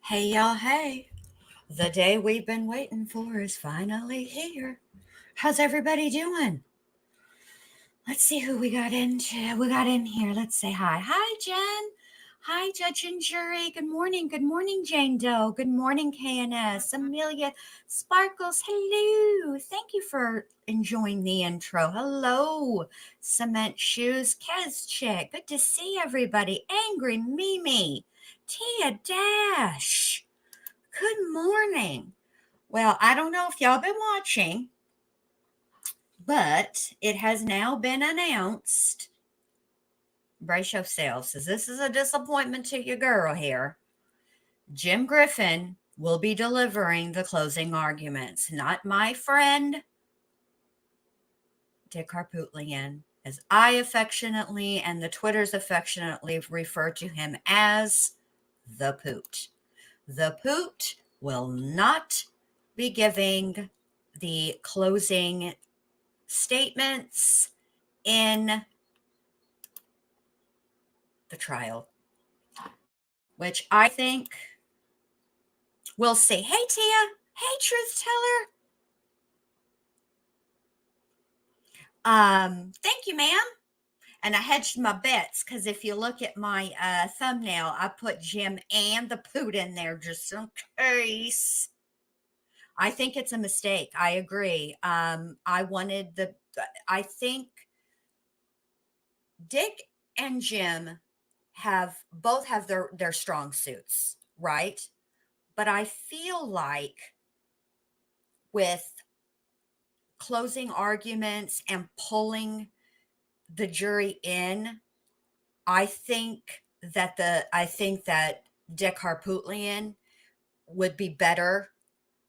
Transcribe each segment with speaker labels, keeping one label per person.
Speaker 1: Hey, y'all, hey. The day we've been waiting for is finally here. How's everybody doing? Let's see who we got in here. Let's say hi. Hi, Jen. Hi, Judge and Jury. Good morning. Good morning, Jane Doe. Good morning, KNS. Amelia Sparkles. Hello. Thank you for enjoying the intro. Hello, Cement Shoes. Kez Chick. Good to see everybody. Angry Mimi. Tia Dash. Good morning. Well, I don't know if y'all been watching, but it has now been announced. Brace yourselves, as this is a disappointment to your girl here. Jim Griffin will be delivering the closing arguments, not my friend Dick Harpootlian, as I affectionately and the Twitters affectionately refer to him as the Poot. The Poot will not be giving the closing statements in the trial, which I think we'll see. Hey, Tia. Hey, Truth Teller. Thank you, ma'am. And I hedged my bets because if you look at my thumbnail, I put Jim and the Poot in there just in case. I think it's a mistake. I agree. I think Dick and Jim both have their strong suits, right? But I feel like with closing arguments and pulling the jury in, I think that Dick Harpootlian would be better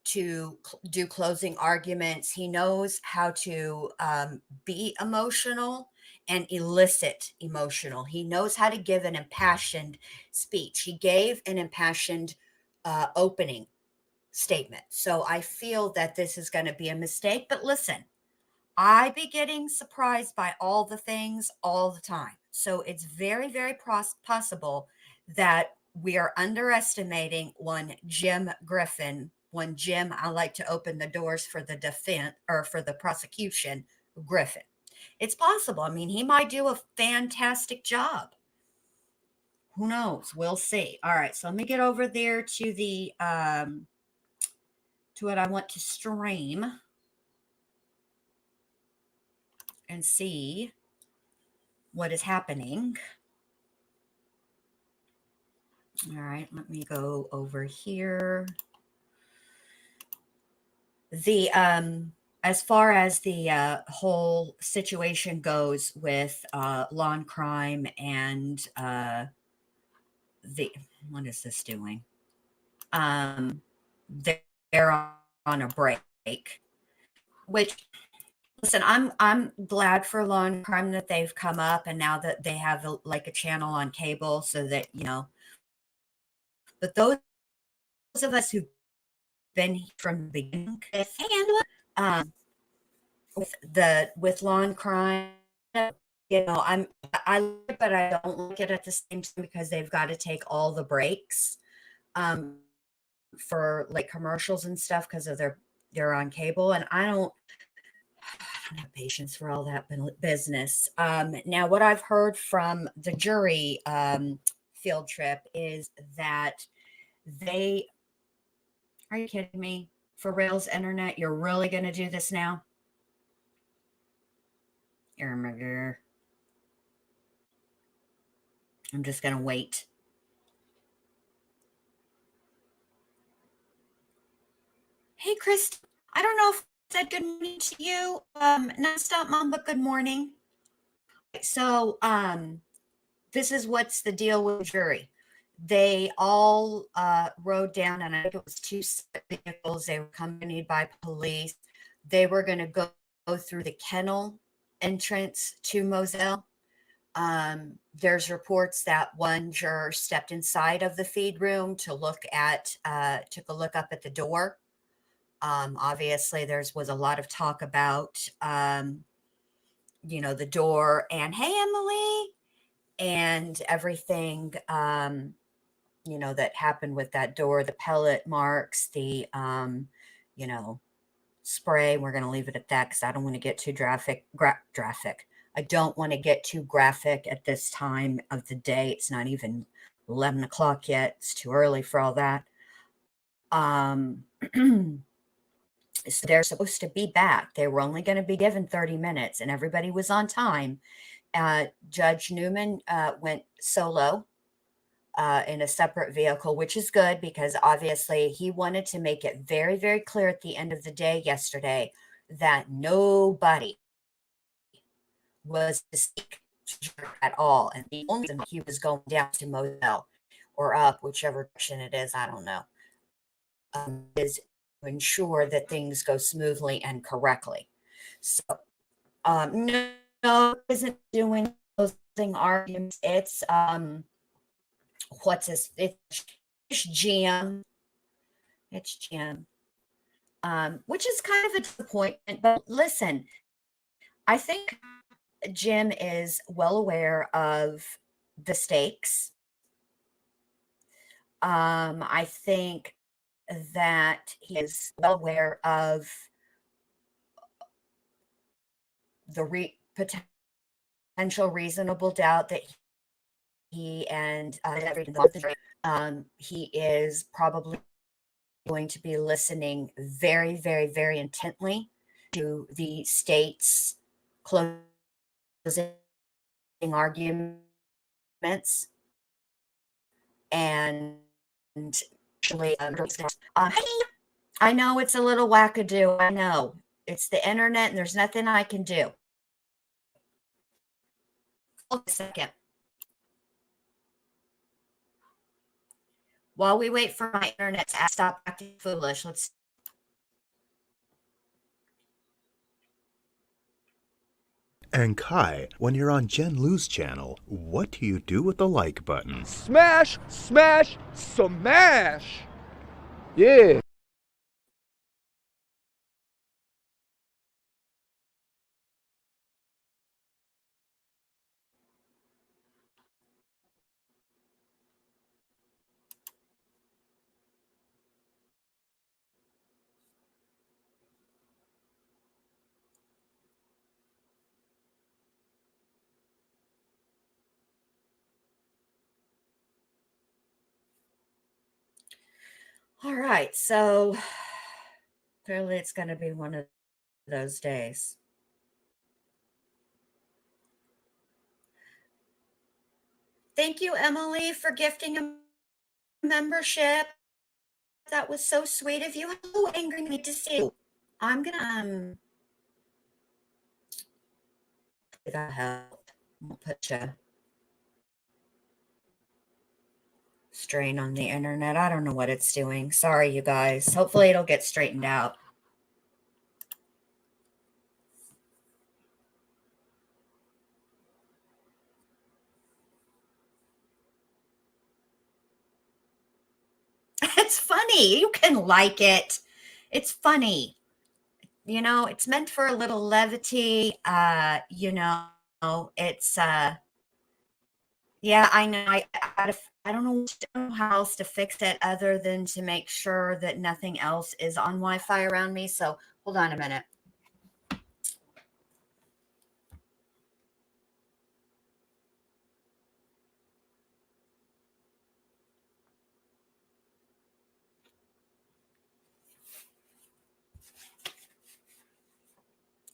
Speaker 1: to do closing arguments. He knows how to be emotional and elicit emotional. He knows how to give an impassioned speech. He gave an impassioned opening statement. So I feel that this is going to be a mistake. But listen, I be getting surprised by all the things all the time. So it's very, very possible that we are underestimating one Jim Griffin, one Jim, I like to open the doors for the defense or for the prosecution, Griffin. It's possible. I mean, he might do a fantastic job. Who knows? We'll see. All right, so let me get over there to the to what I want to stream and see what is happening. All right, let me go over here. The as far as the whole situation goes with lawn crime and the what is this doing? They're on a break, which listen, I'm glad for lawn crime that they've come up, and now that they have like a channel on cable, so that But those of us who've been from the beginning, um, with lawn crime, but I don't like it at the same time because they've got to take all the breaks um, for like commercials and stuff because of they're on cable, and I don't have patience for all that business. Now, what I've heard from the jury field trip is that they are you kidding me? For Rails Internet, you're really going to do this now? I'm just going to wait. Hey, Chris. I don't know if I said good morning to you. Nonstop Mom, but good morning. So, this is what's the deal with the jury. They all rode down, and I think it was two vehicles. They were accompanied by police. They were going to go through the kennel entrance to Moselle. There's reports that one juror stepped inside of the feed room to took a look up at the door. Obviously, was a lot of talk about, the door and hey, Emily, and everything. that happened with that door, the pellet marks, the, spray. We're going to leave it at that because I don't want to get too graphic. I don't want to get too graphic at this time of the day. It's not even 11 o'clock yet. It's too early for all that. So they're supposed to be back. They were only going to be given 30 minutes, and everybody was on time. Judge Newman went solo in a separate vehicle, which is good because obviously he wanted to make it very, very clear at the end of the day yesterday that nobody was to speak at all. And the only reason he was going down to Moselle or up, whichever direction it is, I don't know, is to ensure that things go smoothly and correctly. So, no, isn't doing closing arguments. It's it's Jim. It's Jim. Which is kind of a disappointment. But listen, I think Jim is well aware of the stakes. I think that he is well aware of the potential reasonable doubt that he and he is probably going to be listening very, very, very intently to the state's closing arguments and actually, I know it's a little wackadoo. I know it's the internet and there's nothing I can do. Hold a second. While we wait for my internet to stop acting foolish, let's.
Speaker 2: And Kai, when you're on Jen Lou's channel, what do you do with the like button?
Speaker 3: Smash, smash, smash! Yeah.
Speaker 1: All right, so clearly it's going to be one of those days. Thank you, Emily, for gifting a membership. That was so sweet of you. Hello, Angry Need to see you. I'm gonna that help. I'll put you strain on the internet. I don't know what it's doing. Sorry, you guys. Hopefully it'll get straightened out. It's funny. You can like it. It's funny. It's meant for a little levity. It's yeah, I know. I don't know how else to fix it other than to make sure that nothing else is on Wi-Fi around me. So hold on a minute.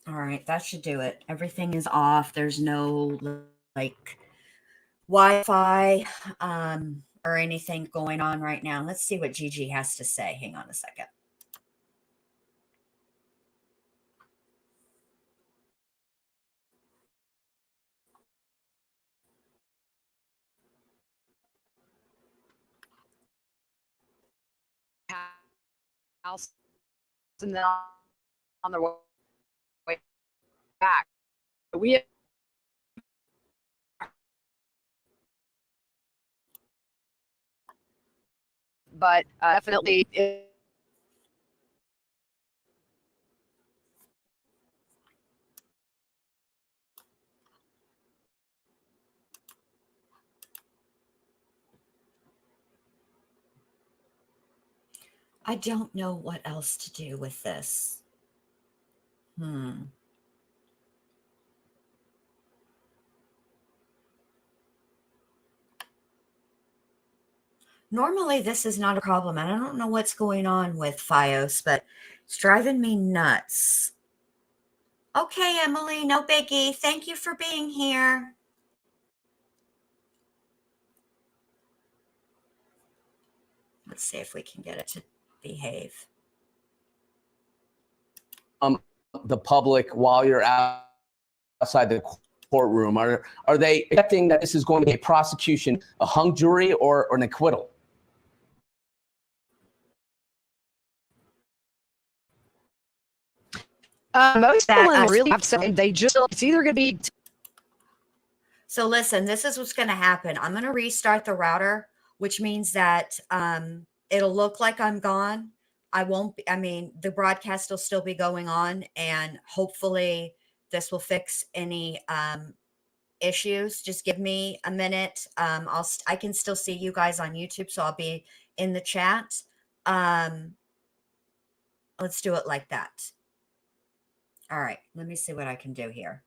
Speaker 1: All right, that should do it. Everything is off. There's no like Wi-Fi or anything going on right now. Let's see what Gigi has to say. Hang on a second.
Speaker 4: House and then on their way back. We but definitely
Speaker 1: I don't know what else to do with this. Normally, this is not a problem, and I don't know what's going on with Fios, but it's driving me nuts. Okay, Emily, no biggie. Thank you for being here. Let's see if we can get it to behave.
Speaker 5: The public while you're outside the courtroom? Are they expecting that this is going to be a prosecution, a hung jury, or an acquittal?
Speaker 4: Most people really have said they just, it's either going to be.
Speaker 1: So listen, this is what's going to happen. I'm going to restart the router, which means that it'll look like I'm gone. I won't be, I mean, the broadcast will still be going on, and hopefully this will fix any issues. Just give me a minute. I can still see you guys on YouTube, so I'll be in the chat. Let's do it like that. All right, let me see what I can do here.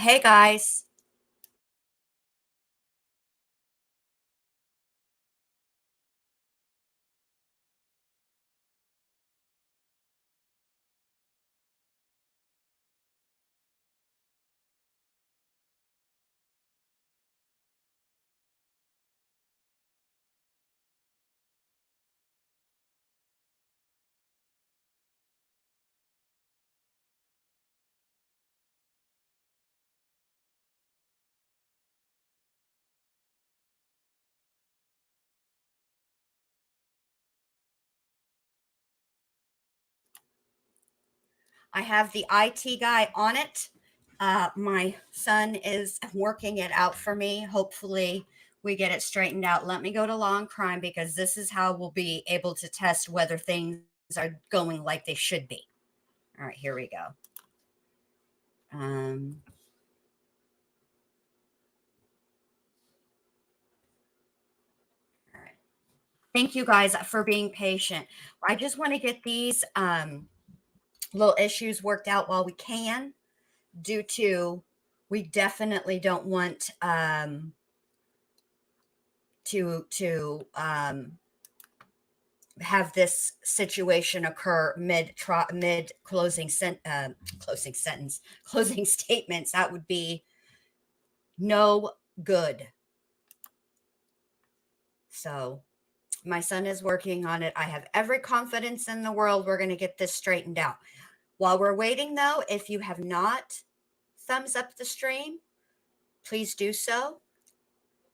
Speaker 1: Hey guys. I have the IT guy on it. My son is working it out for me. Hopefully, we get it straightened out. Let me go to law and crime because this is how we'll be able to test whether things are going like they should be. All right, here we go. All right. Thank you guys for being patient. I just want to get these little issues worked out while we can, due to we definitely don't want to have this situation occur mid closing closing sentence, closing statements. That would be no good. So my son is working on it. I have every confidence in the world we're going to get this straightened out. While we're waiting, though, if you have not thumbs up the stream, please do so.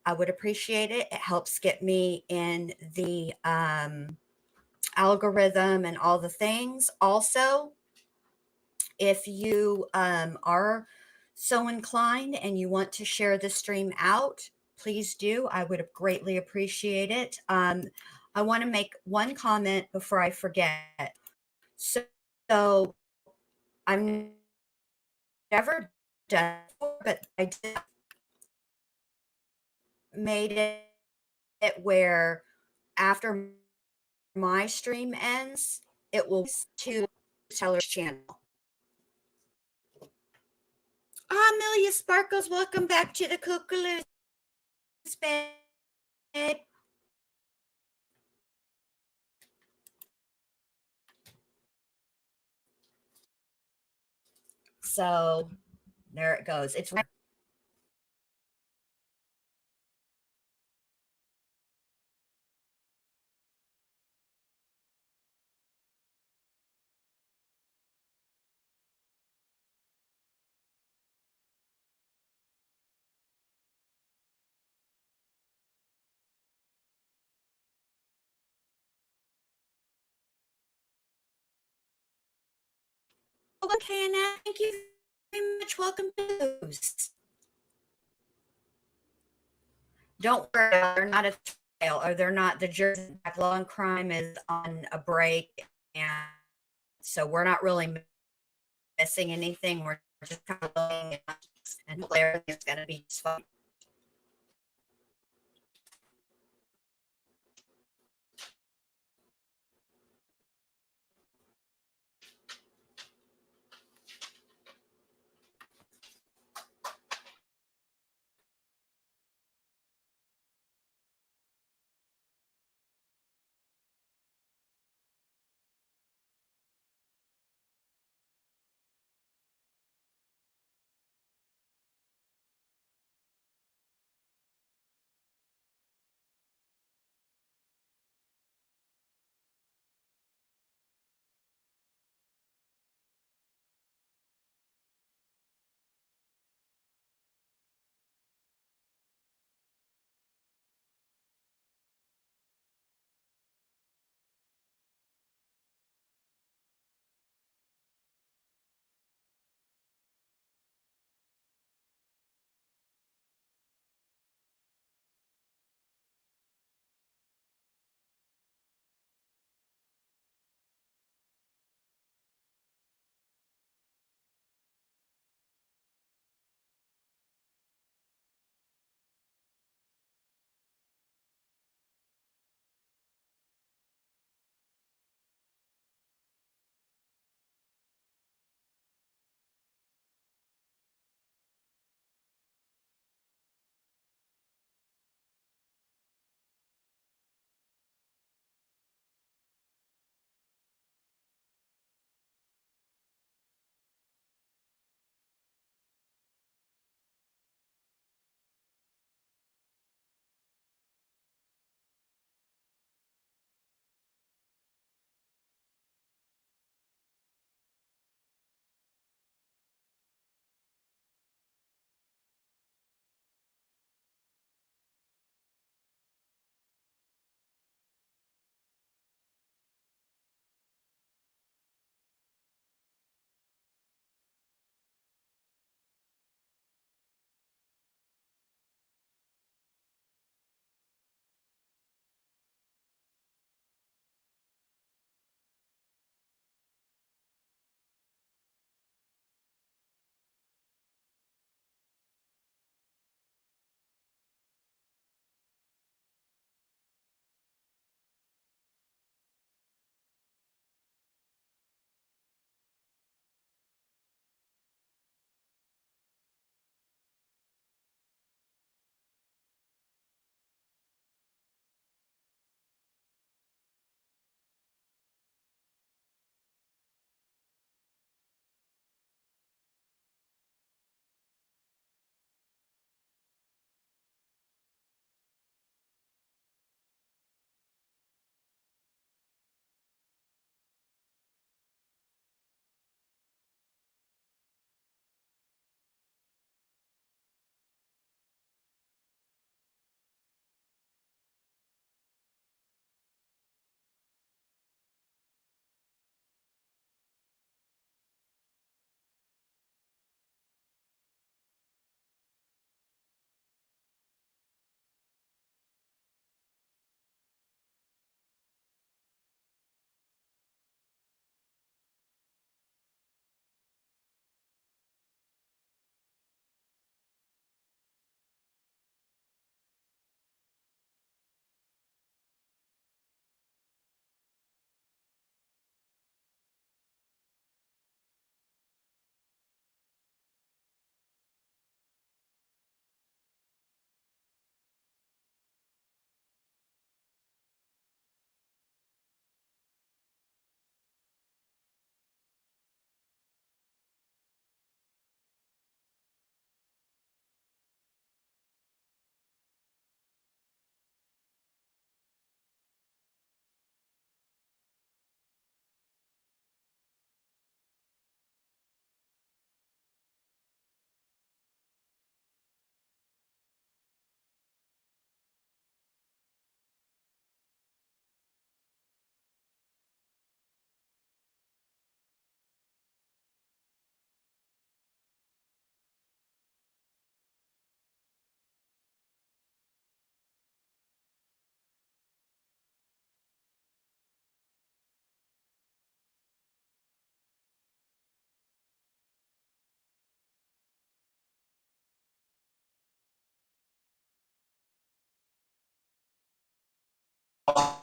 Speaker 1: I would appreciate it. It helps get me in the algorithm and all the things. Also, if you are so inclined and you want to share the stream out, please do. I would greatly appreciate it. I want to make one comment before I forget. So I've never done it before, but I did made it where after my stream ends, it will to Teller's channel. Amelia Sparkles, welcome back to the Kookaloo babe. So there it goes. It's okay, Annette. Thank you very much. Welcome to those. Don't worry, they're not a trial, or they're not. The Jersey Law and Crime is on a break, and so we're not really missing anything. We're just kind of looking at, and everything is going to be just fine.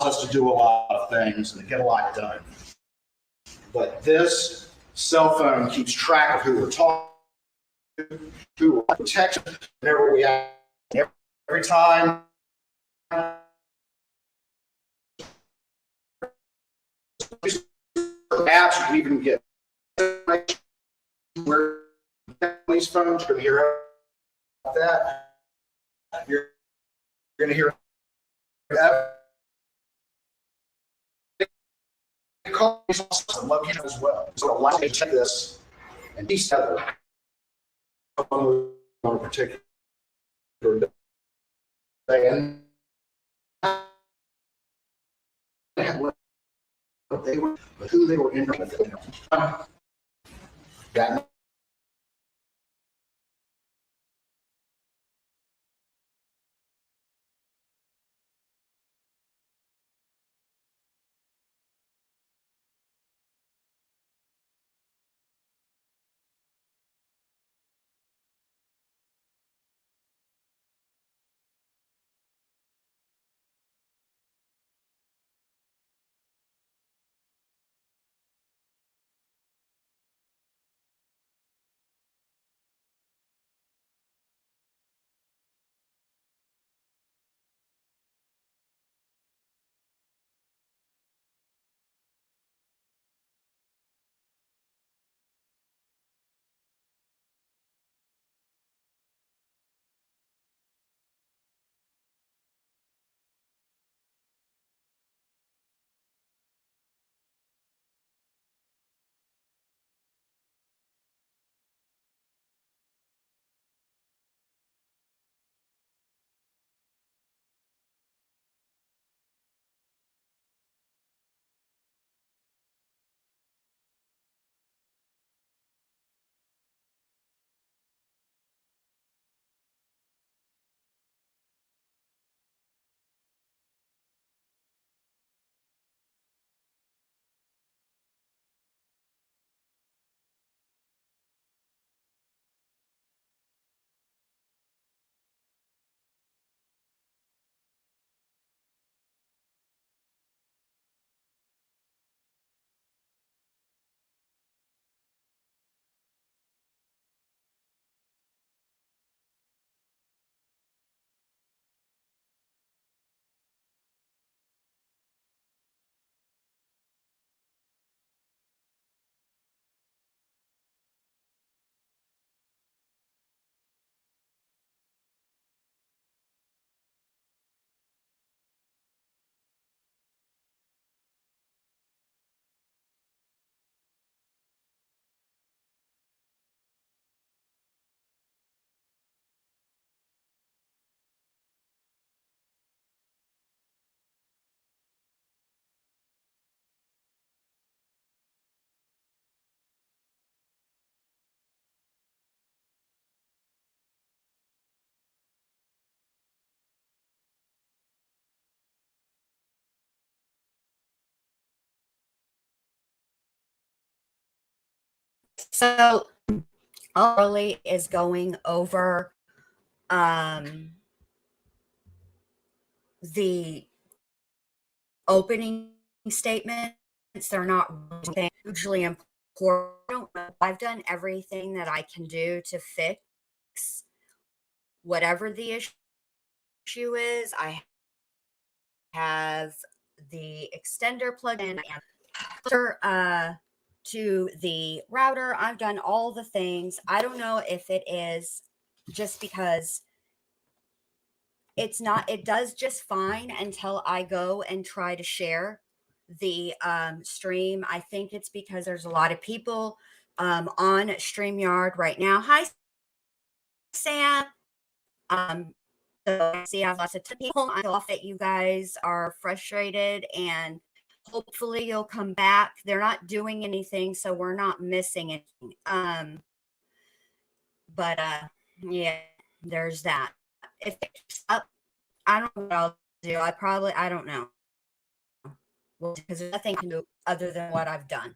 Speaker 6: us to do a lot of things and to get a lot done. But this cell phone keeps track of who we're talking to, who we're texting, whenever we have. Every time apps, you can even get where these phones are going to hear that. You're going to hear that. Call and love you as well. So allow me to check this and these other on a particular day and what they were, who they were in with. That
Speaker 1: So early is going over the opening statements. They're not hugely important. I don't know. I've done everything that I can do to fix whatever the issue is. I have the extender plugged in and to the router. I've done all the things. I don't know if it is just because it's not, it does just fine until I go and try to share the stream. I think it's because there's a lot of people on StreamYard right now. Hi, Sam. So I see I have lots of people. I thought that you guys are frustrated and hopefully you'll come back. They're not doing anything, so we're not missing anything. But yeah, there's that. If it's up, I don't know what I'll do. I don't know. Well, because there's nothing to do other than what I've done.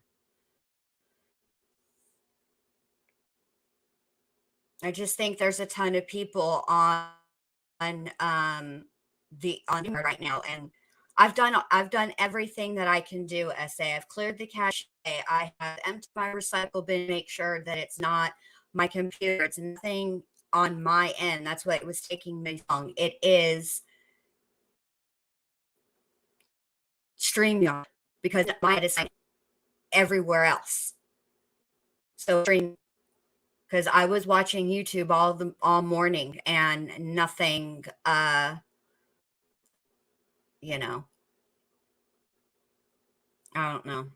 Speaker 1: I just think there's a ton of people on right now, and I've done everything that I can do, SA. I've cleared the cache. I have emptied my recycle bin, make sure that it's not my computer. It's nothing on my end. That's what it was taking me long. It is StreamYard because my head is everywhere else. So because I was watching YouTube all morning and nothing you know, I don't know.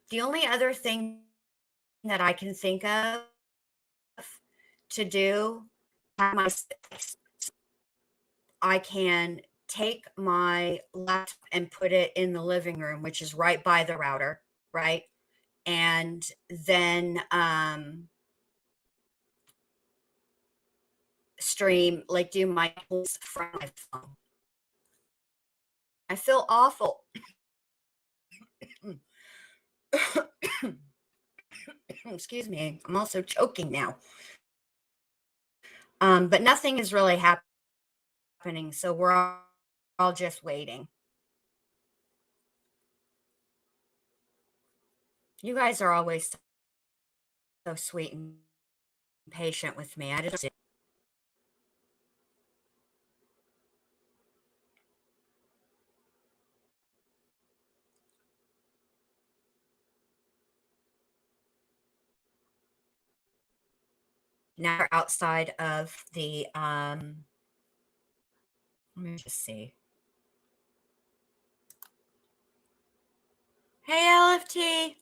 Speaker 1: The only other thing that I can think of to do, I can take my laptop and put it in the living room, which is right by the router, right? And then stream, like do my from my phone. I feel awful. Excuse me. I'm also choking now. But nothing is really happening, so we're all just waiting. You guys are always so sweet and patient with me. I just now outside of the let me just see. Hey LFT.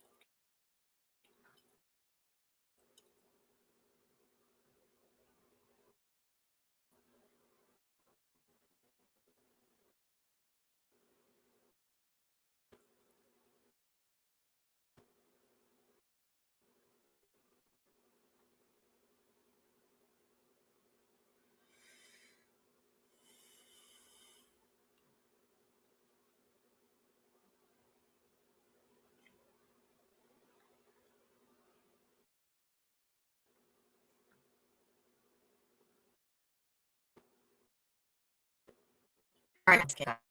Speaker 1: All right, let's get back.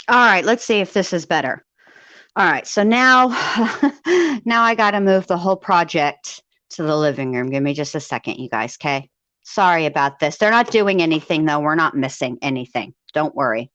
Speaker 7: All right, let's see if this is better. All right, so now, now I got to move the whole project to the living room. Give me just a second, you guys, okay? Sorry about this. They're not doing anything, though. We're not missing anything. Don't worry.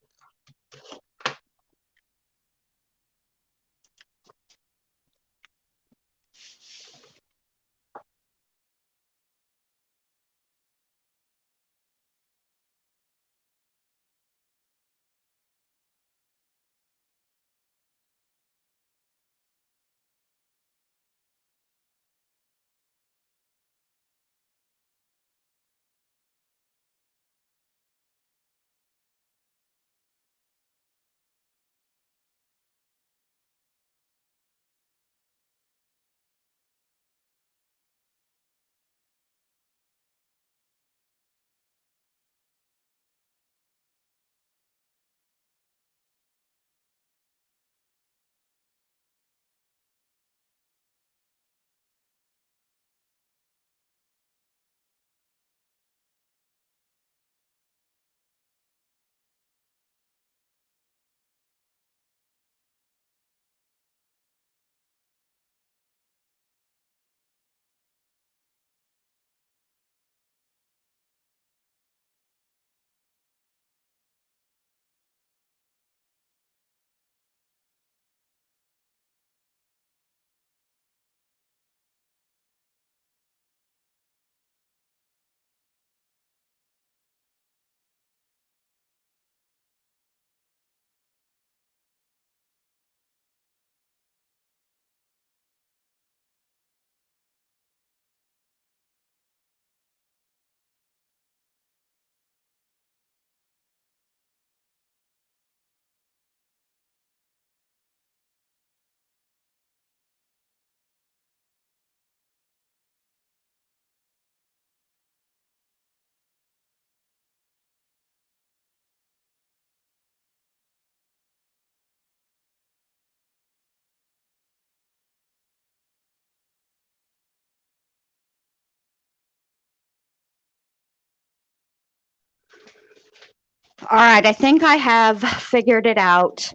Speaker 7: All right, I think I have figured it out.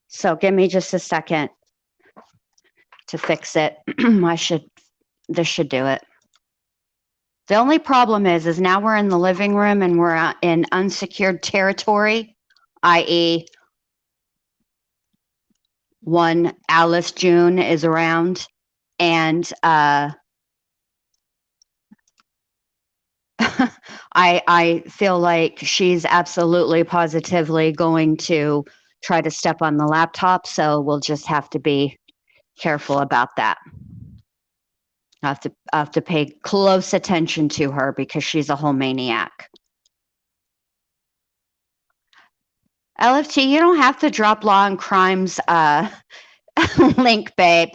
Speaker 7: So give me just a second to fix it. This should do it. The only problem is now we're in the living room and we're in unsecured territory, i.e. one Alice June is around, and I feel like she's absolutely positively going to try to step on the laptop, so we'll just have to be careful about that. I have to pay close attention to her because she's a whole maniac. LFT, you don't have to drop Law and Crimes link, babe.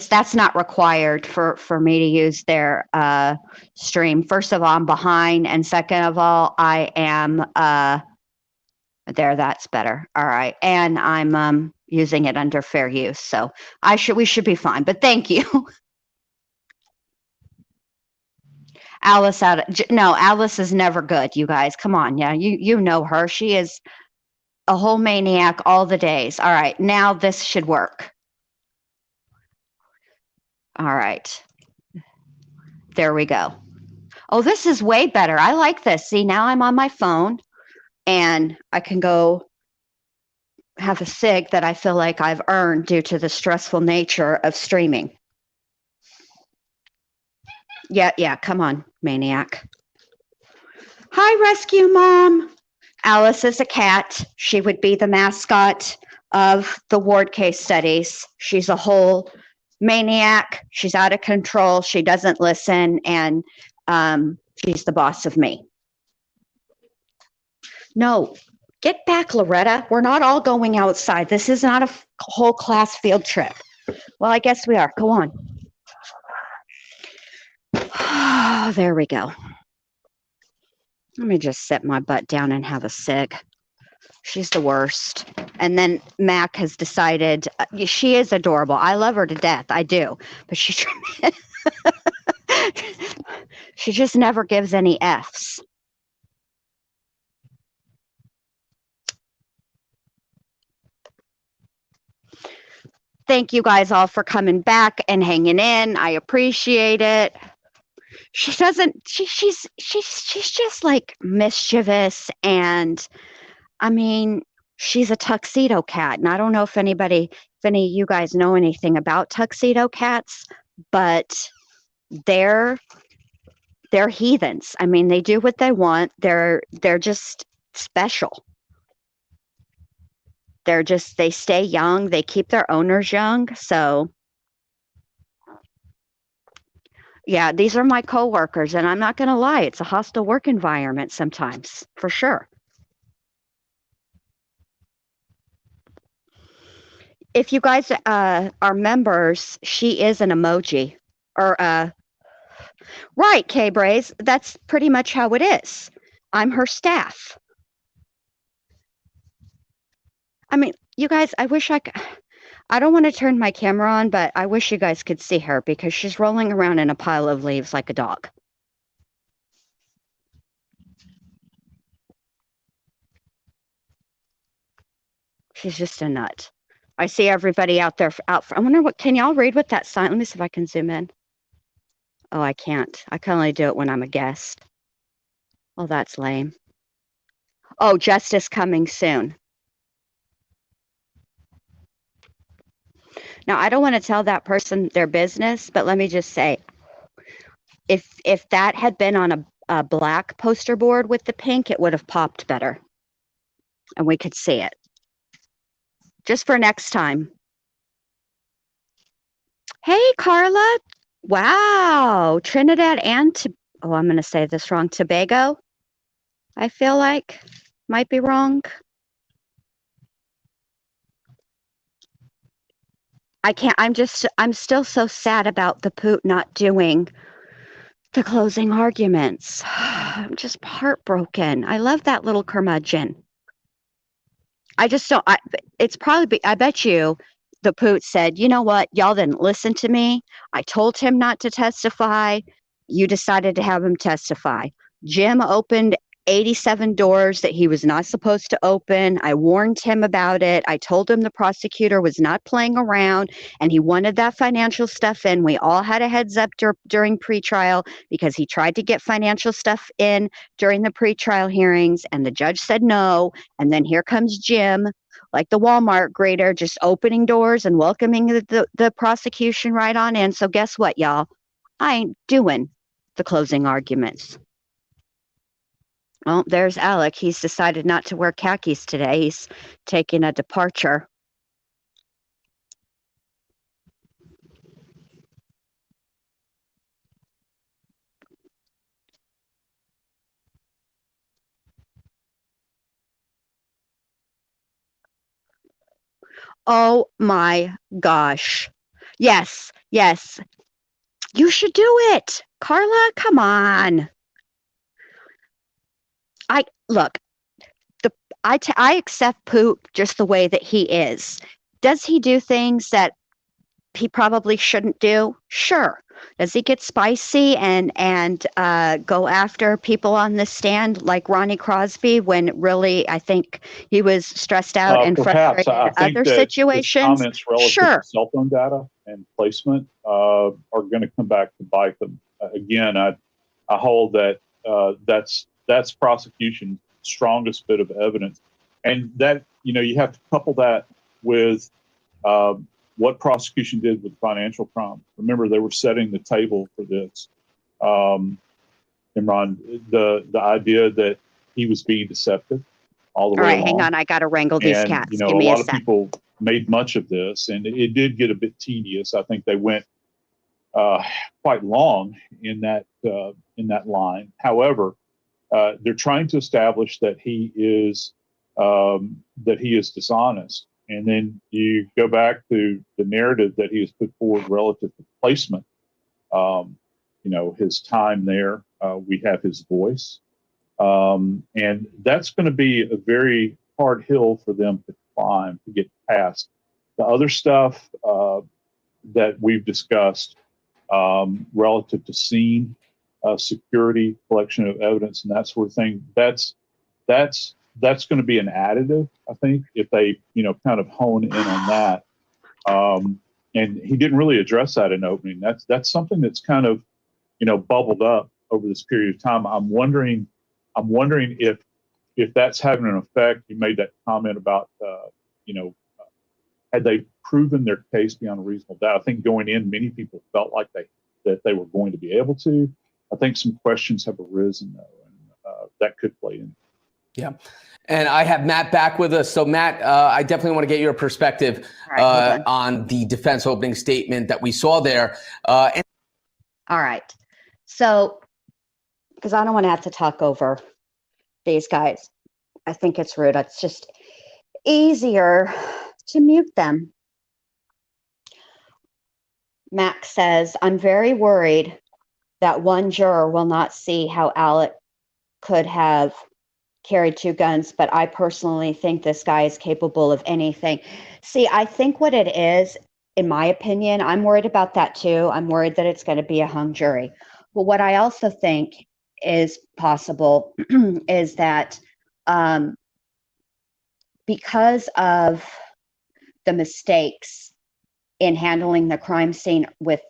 Speaker 7: That's not required for me to use their stream. First of all, I'm behind, and second of all, I am there. That's better. All right, and I'm using it under fair use, so we should be fine. But thank you. Alice Alice is never good, you guys. Come on, yeah, you know her. She is a whole maniac all the days. All right, now this should work. All right. There we go. Oh, this is way better. I like this. See, now I'm on my phone and I can go have a cig that I feel like I've earned due to the stressful nature of streaming. Yeah, come on, maniac. Hi, Rescue Mom. Alice is a cat. She would be the mascot of the ward case studies. She's a whole maniac. She's out of control. She doesn't listen, and she's the boss of me. No, get back, Loretta. We're not all going outside. This is not a whole class field trip. Well, I guess we are. Go on. There we go. Let me just sit my butt down and have a cig. She's the worst. And then Mac has decided, she is adorable. I love her to death. I do. But she just never gives any Fs. thank you guys all for coming back and hanging in. I appreciate it. She doesn't. She's just like mischievous, and I mean, she's a tuxedo cat. And I don't know if any of you guys know anything about tuxedo cats, but they're heathens. I mean, they do what they want. They're just special. They stay young. They keep their owners young. So yeah, these are my coworkers, and I'm not going to lie. It's a hostile work environment sometimes, for sure. If you guys are members, she is an emoji. Or, right, K-Braze. That's pretty much how it is. I'm her staff. I mean, you guys, I wish I don't want to turn my camera on, but I wish you guys could see her because she's rolling around in a pile of leaves like a dog. She's just a nut. I see everybody out there I wonder can y'all read what that sign? Let me see if I can zoom in. Oh, I can't. I can only do it when I'm a guest. Oh, that's lame. Oh, justice coming soon. Now, I don't want to tell that person their business, but let me just say, if that had been on a black poster board with the pink, it would have popped better. And we could see it. Just for next time. Hey, Carla. Wow. Trinidad and I'm going to say this wrong. Tobago, I feel like. Might be wrong. I can't. I'm still so sad about the Poot not doing the closing arguments. I'm just heartbroken. I love that little curmudgeon. I just don't. It's probably. I bet you the Poot said, you know what? Y'all didn't listen to me. I told him not to testify. You decided to have him testify. Jim opened 87 doors that he was not supposed to open. I warned him about it. I told him the prosecutor was not playing around and he wanted that financial stuff in. We all had a heads up during pretrial because he tried to get financial stuff in during the pretrial hearings and the judge said no. And then here comes Jim, like the Walmart grader, just opening doors and welcoming the prosecution right on in. So guess what, y'all? I ain't doing the closing arguments. Oh, there's Alec. He's decided not to wear khakis today. He's taking a departure. Oh my gosh. Yes, yes. You should do it. Carla, come on. I accept Poot just the way that he is. Does he do things that he probably shouldn't do? Sure. Does he get spicy and go after people on the stand like Ronnie Crosby when really I think he was stressed out and
Speaker 8: perhaps,
Speaker 7: frustrated in other situations?
Speaker 8: Comments relative to cell phone data and placement are going to come back to bite them. Again, I hold that that's prosecution's strongest bit of evidence, and that you have to couple that with what prosecution did with financial crime. Remember, they were setting the table for this. Imran, the idea that he was being deceptive all the way along. All right, hang
Speaker 7: on. I got to wrangle these cats.
Speaker 8: A lot of people made much of this, and it did get a bit tedious. I think they went quite long in that line. However, they're trying to establish that he is dishonest. And then you go back to the narrative that he has put forward relative to placement. His time there, we have his voice. And that's going to be a very hard hill for them to climb, to get past. The other stuff that we've discussed relative to scene, security, collection of evidence, and that sort of thing, that's going to be an additive, I think, if they, kind of hone in on that. And he didn't really address that in opening. That's something that's kind of, bubbled up over this period of time. I'm wondering if that's having an effect. You made that comment about, had they proven their case beyond a reasonable doubt? I think going in, many people felt like that they were going to be able to. I think some questions have arisen, though, and that could play in.
Speaker 5: Yeah. And I have Matt back with us. So, Matt, I definitely want to get your perspective on the defense opening statement that we saw there.
Speaker 7: All right. So, because I don't want to have to talk over these guys, I think it's rude. It's just easier to mute them. Max says, I'm very worried that one juror will not see how Alec could have carried 2 guns, but I personally think this guy is capable of anything. See, I think what it is, in my opinion, I'm worried about that too. I'm worried that it's going to be a hung jury. But what I also think is possible is that because of the mistakes in handling the crime scene with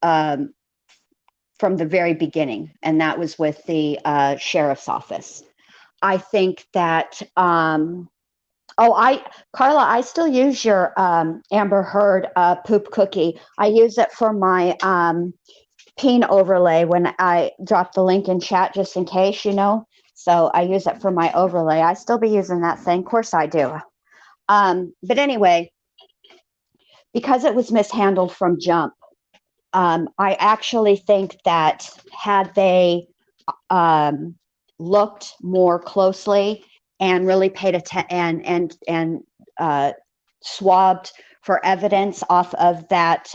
Speaker 7: from the very beginning, and that was with the sheriff's office. I think that Carla, I still use your Amber Heard poop cookie. I use it for my peen overlay when I drop the link in chat, just in case, So I use it for my overlay. I still be using that thing. Of course I do. But anyway, because it was mishandled from jump, I actually think that had they looked more closely and really paid attention and swabbed for evidence off of that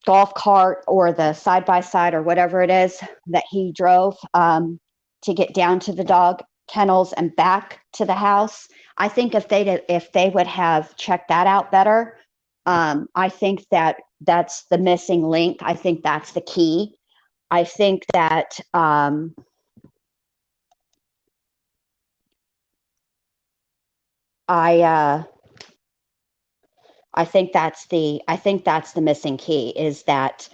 Speaker 7: golf cart or the side-by-side or whatever it is that he drove to get down to the dog kennels and back to the house. I think if they would have checked that out better, I think that's the missing link. I think that's the key. I think that I think that's the missing key is that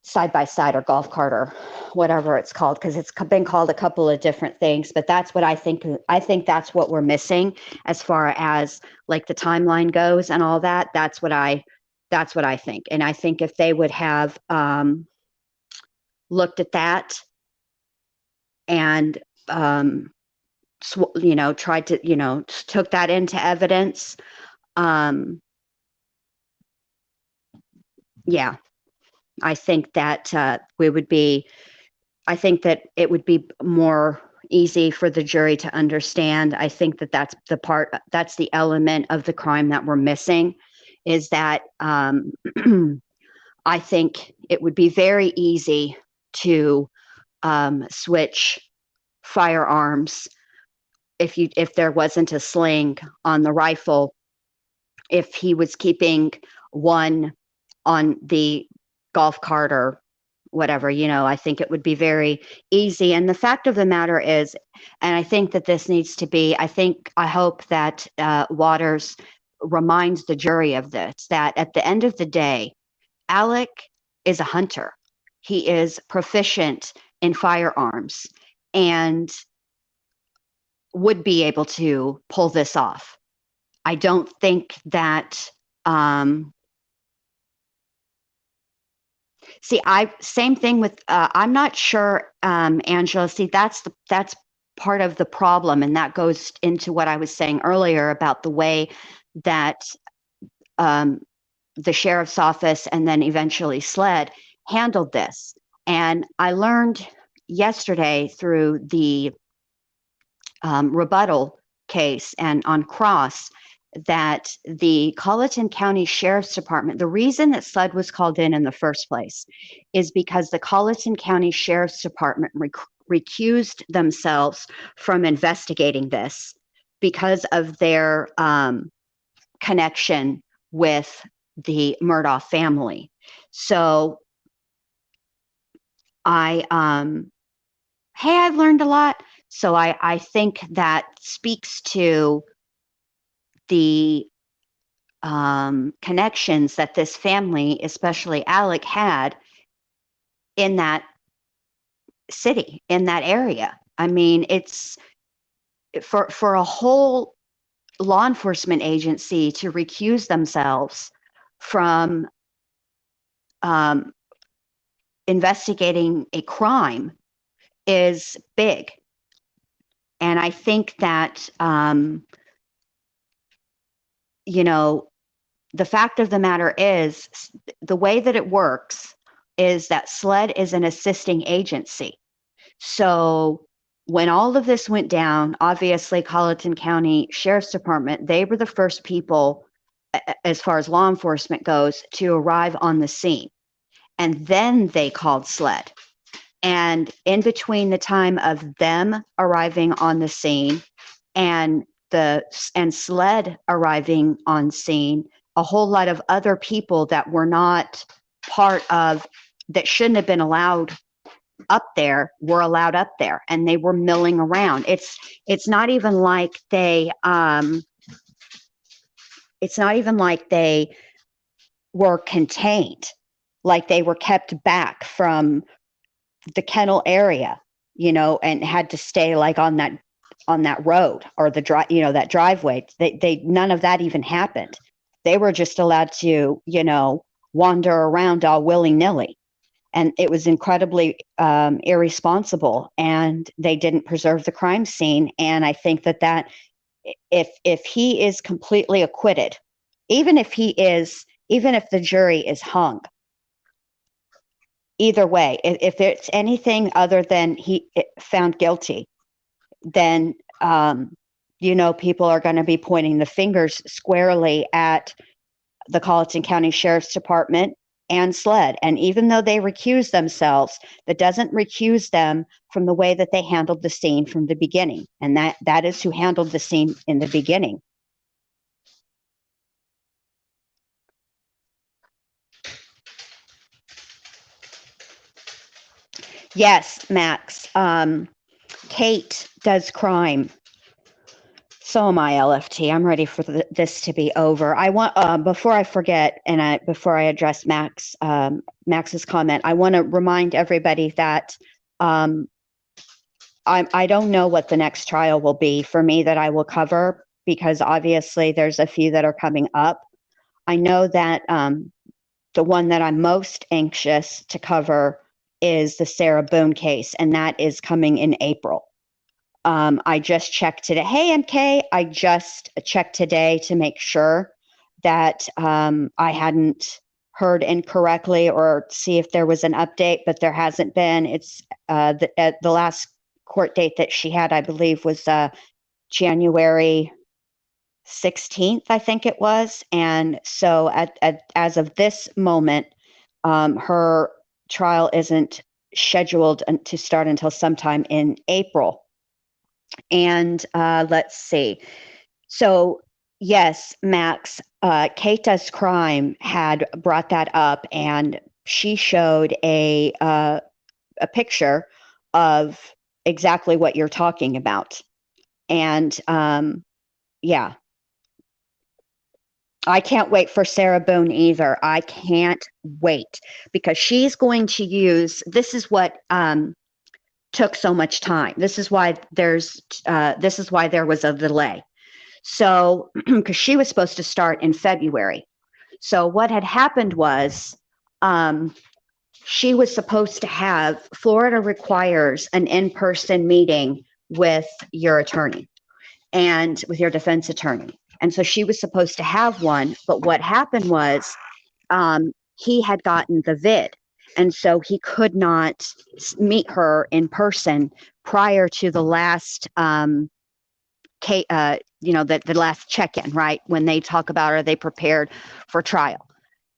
Speaker 7: side by side or golf cart or whatever it's called, because it's been called a couple of different things, but that's what I think that's what we're missing as far as like the timeline goes and all that. That's what I think. And I think if they would have looked at that and tried to took that into evidence, yeah, I think that I think that it would be more easy for the jury to understand. I think that that's the element of the crime that we're missing, is that I think it would be very easy to switch firearms if there wasn't a sling on the rifle, if he was keeping one on the golf cart or whatever, I think it would be very easy. And the fact of the matter is, and I think that this needs to be, I hope that Waters reminds the jury of this, that at the end of the day, Alec is a hunter. He is proficient in firearms and would be able to pull this off. I don't think that same thing with I'm not sure, Angela. See, that's part of the problem, and that goes into what I was saying earlier about the way that the sheriff's office and then eventually SLED handled this. And I learned yesterday through the rebuttal case and on cross that the Colleton County Sheriff's Department, the reason that SLED was called in the first place is because the Colleton County Sheriff's Department recused themselves from investigating this because of their connection with the Murdaugh family. So I've learned a lot. So I think that speaks to the connections that this family, especially Alec, had in that city, in that area. I mean, it's for a whole law enforcement agency to recuse themselves from investigating a crime is big. And I think that, you know, the fact of the matter is, the way that it works is that SLED is an assisting agency. So when all of this went down, obviously Colleton County Sheriff's Department, they were the first people, as far as law enforcement goes, to arrive on the scene. And then they called SLED. And in between the time of them arriving on the scene and SLED arriving on scene, a whole lot of other people that were not part of, that shouldn't have been allowed up there, were allowed up there, and they were milling around. It's not even like they were contained, like they were kept back from the kennel area, you know, and had to stay like on that road or the that driveway. They none of that even happened. They were just allowed to, you know, wander around all willy-nilly. And it was incredibly irresponsible, and they didn't preserve the crime scene. And I think that if he is completely acquitted, even if the jury is hung, either way, if it's anything other than he found guilty, then, you know, people are going to be pointing the fingers squarely at the Colleton County Sheriff's Department and SLED. And even though they recuse themselves, that doesn't recuse them from the way that they handled the scene from the beginning. And that is who handled the scene in the beginning. Yes, Max. Kate does crime. So am I, LFT. I'm ready for this to be over. I want, before I forget, and before I address Max's comment, I want to remind everybody that I don't know what the next trial will be for me that I will cover, because obviously there's a few that are coming up. I know that the one that I'm most anxious to cover is the Sarah Boone case, and that is coming in April. I just checked today. Hey, MK, I just checked today to make sure that I hadn't heard incorrectly or see if there was an update, but there hasn't been. It's the last court date that she had, I believe, was January 16th, I think it was. And so as of this moment, her trial isn't scheduled to start until sometime in April. And let's see. So yes, Max, Kate Does Crime had brought that up, and she showed a picture of exactly what you're talking about. And yeah, I can't wait for Sarah Boone either. I can't wait, because she's going to use, this is what took so much time. This is why there was a delay. So, because she was supposed to start in February. So what had happened was, she was supposed to have, Florida requires an in-person meeting with your attorney and with your defense attorney. And so she was supposed to have one, but what happened was he had gotten the vid. And so he could not meet her in person prior to the last, the last check-in, right? When they talk about, are they prepared for trial?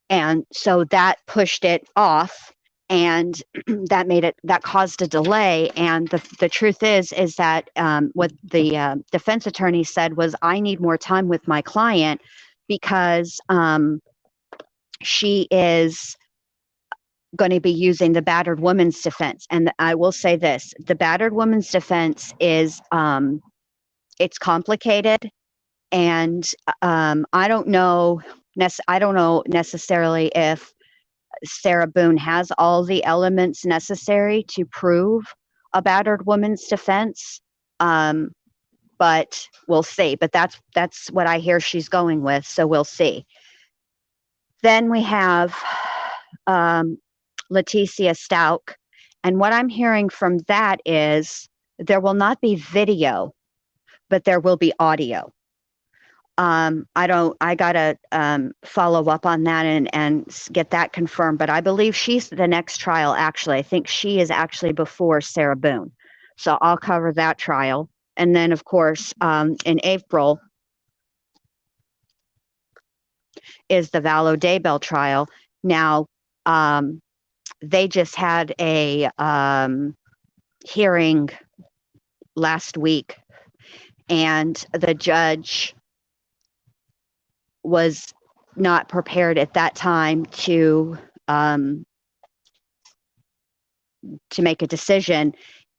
Speaker 7: And so that pushed it off, and that caused a delay. And the truth is that what the defense attorney said was, I need more time with my client, because she is going to be using the battered woman's defense. And I will say this, the battered woman's defense is, it's complicated. And I don't know necessarily if Sarah Boone has all the elements necessary to prove a battered woman's defense. But we'll see. But that's what I hear she's going with. So we'll see. Then we have Leticia Stout. And what I'm hearing from that is there will not be video, but there will be audio. I gotta follow up on that and get that confirmed, but I believe she's the next trial. Actually, I think she is actually before Sarah Boone. So I'll cover that trial. And then of course, in April is the Vallow Daybell trial. Now, they just had a hearing last week, and the judge was not prepared at that time to make a decision.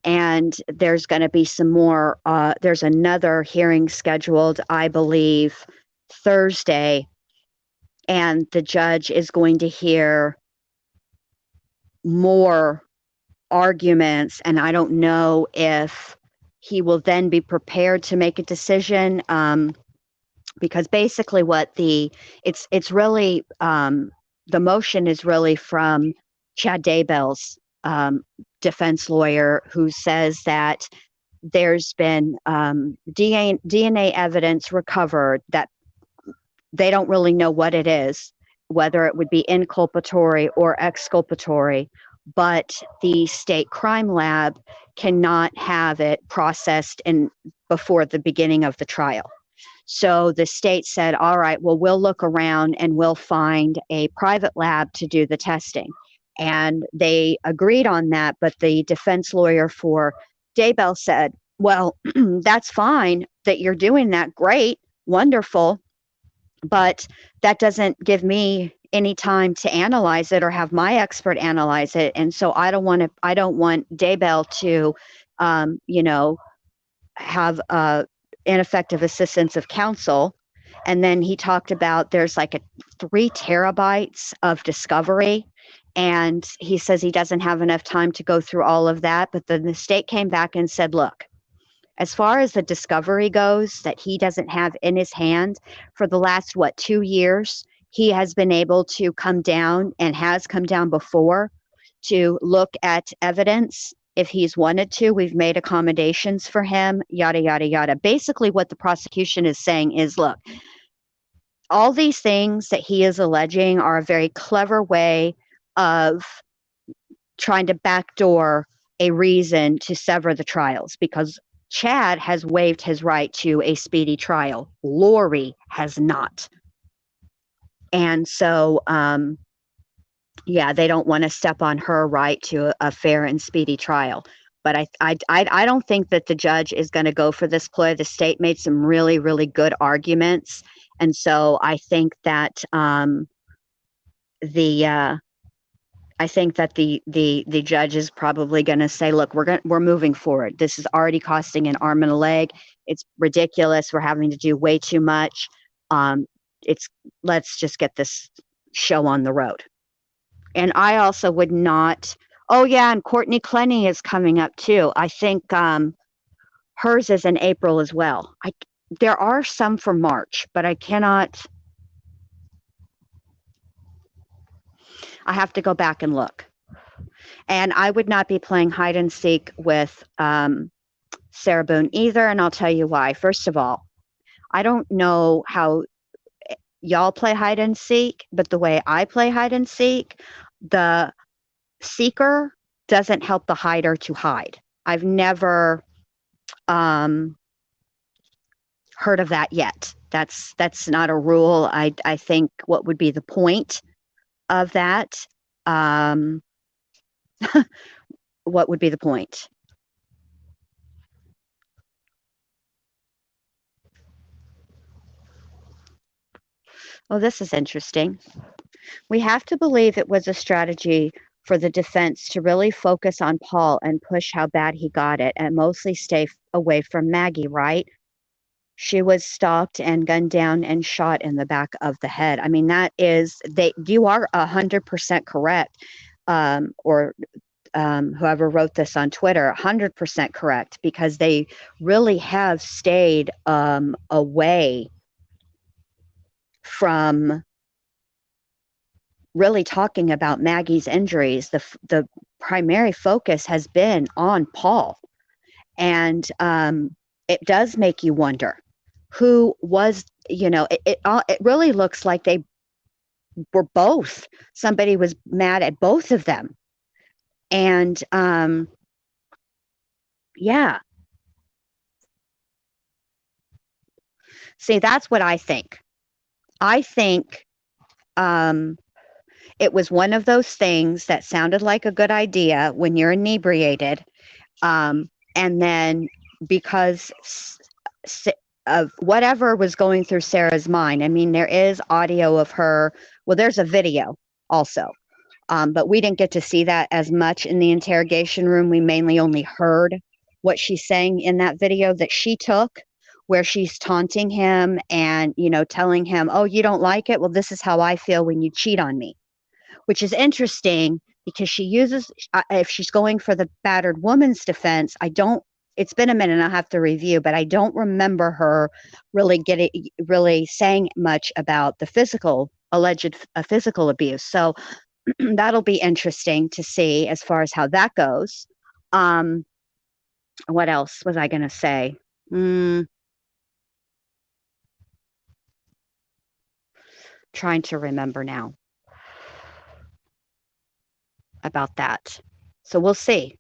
Speaker 7: And there's going to be some more, there's another hearing scheduled, I believe, Thursday, and the judge is going to hear more arguments, and I don't know if he will then be prepared to make a decision, because basically what it's really, the motion is really from Chad Daybell's defense lawyer, who says that there's been DNA evidence recovered that they don't really know what it is, whether it would be inculpatory or exculpatory, but the state crime lab cannot have it processed before the beginning of the trial. So the state said, all right, well, we'll look around and we'll find a private lab to do the testing. And they agreed on that, but the defense lawyer for Daybell said, well, that's fine that you're doing that. Great, wonderful. But that doesn't give me any time to analyze it or have my expert analyze it. And so I don't want Daybell to, have ineffective assistance of counsel. And then he talked about there's like 3 terabytes of discovery. And he says he doesn't have enough time to go through all of that. But then the state came back and said, look, as far as the discovery goes that he doesn't have in his hand, for the last, 2 years, he has been able to come down and has come down before to look at evidence if he's wanted to. We've made accommodations for him, yada, yada, yada. Basically, what the prosecution is saying is, look, all these things that he is alleging are a very clever way of trying to backdoor a reason to sever the trials, because Chad has waived his right to a speedy trial. Lori has not. And so, they don't want to step on her right to a fair and speedy trial. But I don't think that the judge is going to go for this ploy. The state made some really, really good arguments. And so I think that the judge is probably going to say, look, we're moving forward. This is already costing an arm and a leg. It's ridiculous. We're having to do way too much. Let's just get this show on the road. And I also would not. Oh yeah, and Courtney Clenny is coming up too. I think hers is in April as well. There are some for March, but I cannot. I have to go back and look. And I would not be playing hide and seek with Sarah Boone either, and I'll tell you why. First of all, I don't know how y'all play hide and seek, but the way I play hide and seek, the seeker doesn't help the hider to hide. I've never heard of that yet. That's not a rule. I think what would be the point of that? What would be the point? Oh, this is interesting. We have to believe it was a strategy for the defense to really focus on Paul and push how bad he got it and mostly stay away from Maggie, right? She was stalked and gunned down and shot in the back of the head. I mean, you are 100% correct. Whoever wrote this on Twitter, 100% correct, because they really have stayed away from really talking about Maggie's injuries. The primary focus has been on Paul. And it does make you wonder who was, it really looks like they were both. Somebody was mad at both of them. And yeah. See, that's what I think. I think it was one of those things that sounded like a good idea when you're inebriated. And then because of whatever was going through Sarah's mind, I mean, there is audio of her. Well, there's a video also. But we didn't get to see that as much in the interrogation room. We mainly only heard what she's saying in that video that she took, where she's taunting him and, telling him, oh, you don't like it? Well, this is how I feel when you cheat on me, which is interesting because she uses, if she's going for the battered woman's defense, it's been a minute, I'll have to review, but I don't remember her really saying much about the alleged physical abuse. So that'll be interesting to see as far as how that goes. What else was I going to say? Trying to remember now about that. So we'll see.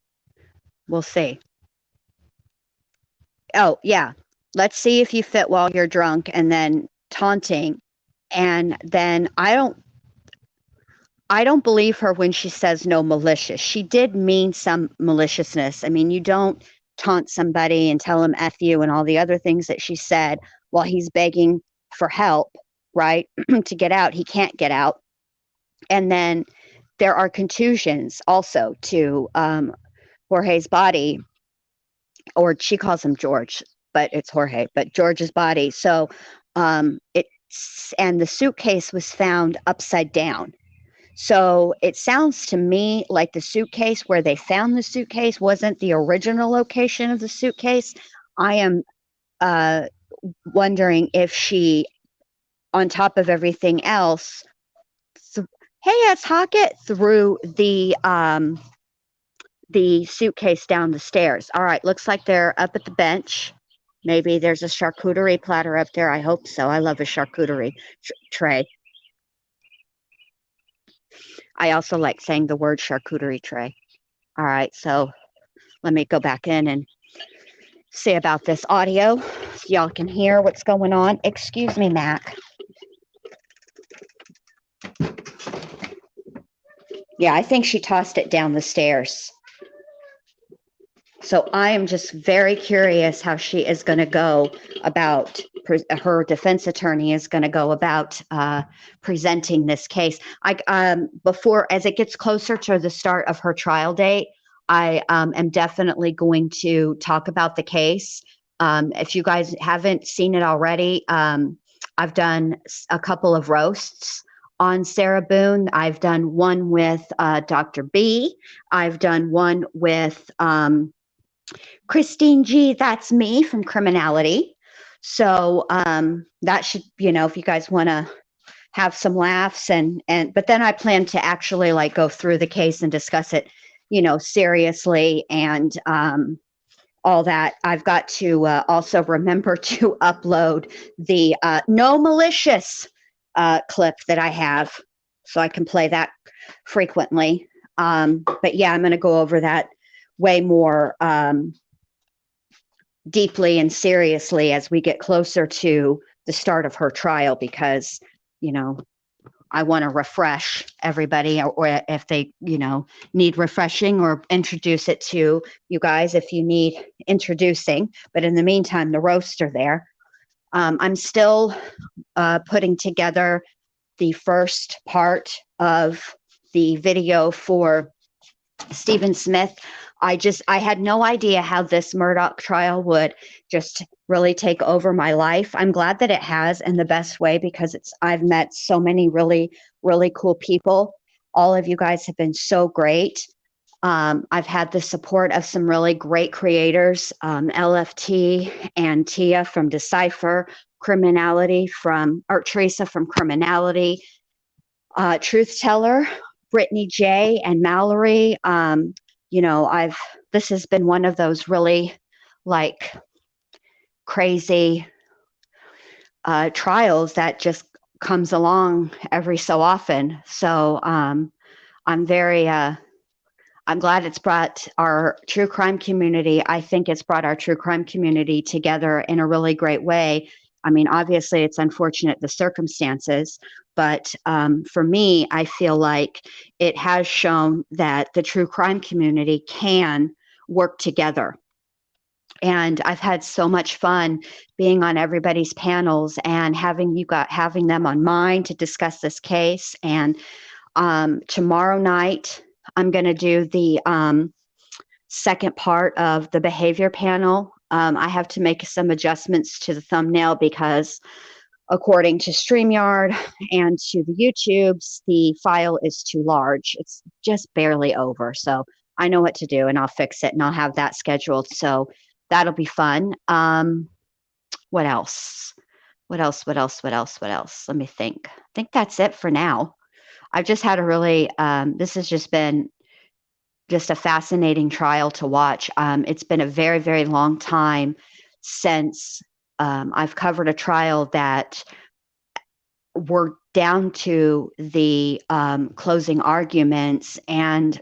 Speaker 7: We'll see. Oh, yeah. Let's see if you fit while you're drunk, and then taunting. And then I don't believe her when she says no malicious. She did mean some maliciousness. I mean, you don't taunt somebody and tell him F you and all the other things that she said while he's begging for help, right? To get out. He can't get out. And then there are contusions also to Jorge's body, or she calls him George, but it's Jorge, but George's body. So and the suitcase was found upside down. So it sounds to me like the suitcase where they found the suitcase wasn't the original location of the suitcase. I am wondering if she, on top of everything else, hey, it's Hockett, threw the suitcase down the stairs. All right, looks like they're up at the bench. Maybe there's a charcuterie platter up there. I hope so. I love a charcuterie tray. I also like saying the word charcuterie tray. All right, so let me go back in and see about this audio so y'all can hear what's going on. Excuse me, Mac. Yeah, I think she tossed it down the stairs. So I am just very curious how she is going to go about, her defense attorney is going to go about presenting this case. Before, as it gets closer to the start of her trial date, I am definitely going to talk about the case. If you guys haven't seen it already, I've done a couple of roasts on Sarah Boone. I've done one with Dr. B. I've done one with Christine G. That's me from Criminality. So that should, if you guys want to have some laughs but then I plan to actually go through the case and discuss it, seriously and all that. I've got to also remember to upload the no malicious clip that I have so I can play that frequently. But yeah, I'm going to go over that way more deeply and seriously as we get closer to the start of her trial, because I want to refresh everybody, or if they need refreshing, or introduce it to you guys if you need introducing. But in the meantime, the roasts are there. I'm still putting together the first part of the video for Stephen Smith. I had no idea how this Murdaugh trial would just really take over my life. I'm glad that it has in the best way, because I've met so many really, really cool people. All of you guys have been so great. I've had the support of some really great creators, LFT and Tia from Decipher, Teresa from Criminality, Truth Teller, Brittany J, and Mallory. This has been one of those really like crazy trials that just comes along every so often. So I'm glad it's brought our true crime community. I think it's brought our true crime community together in a really great way. I mean, obviously, it's unfortunate the circumstances, but for me, I feel like it has shown that the true crime community can work together. And I've had so much fun being on everybody's panels and having them on mine to discuss this case. And tomorrow night, I'm going to do the second part of the behavior panel. I have to make some adjustments to the thumbnail because according to StreamYard and to the YouTubes, the file is too large. It's just barely over. So I know what to do, and I'll fix it, and I'll have that scheduled. So that'll be fun. What else? What else? Let me think. I think that's it for now. I've just had a really, this has just been just a fascinating trial to watch. It's been a very, very long time since I've covered a trial that we're down to the closing arguments, and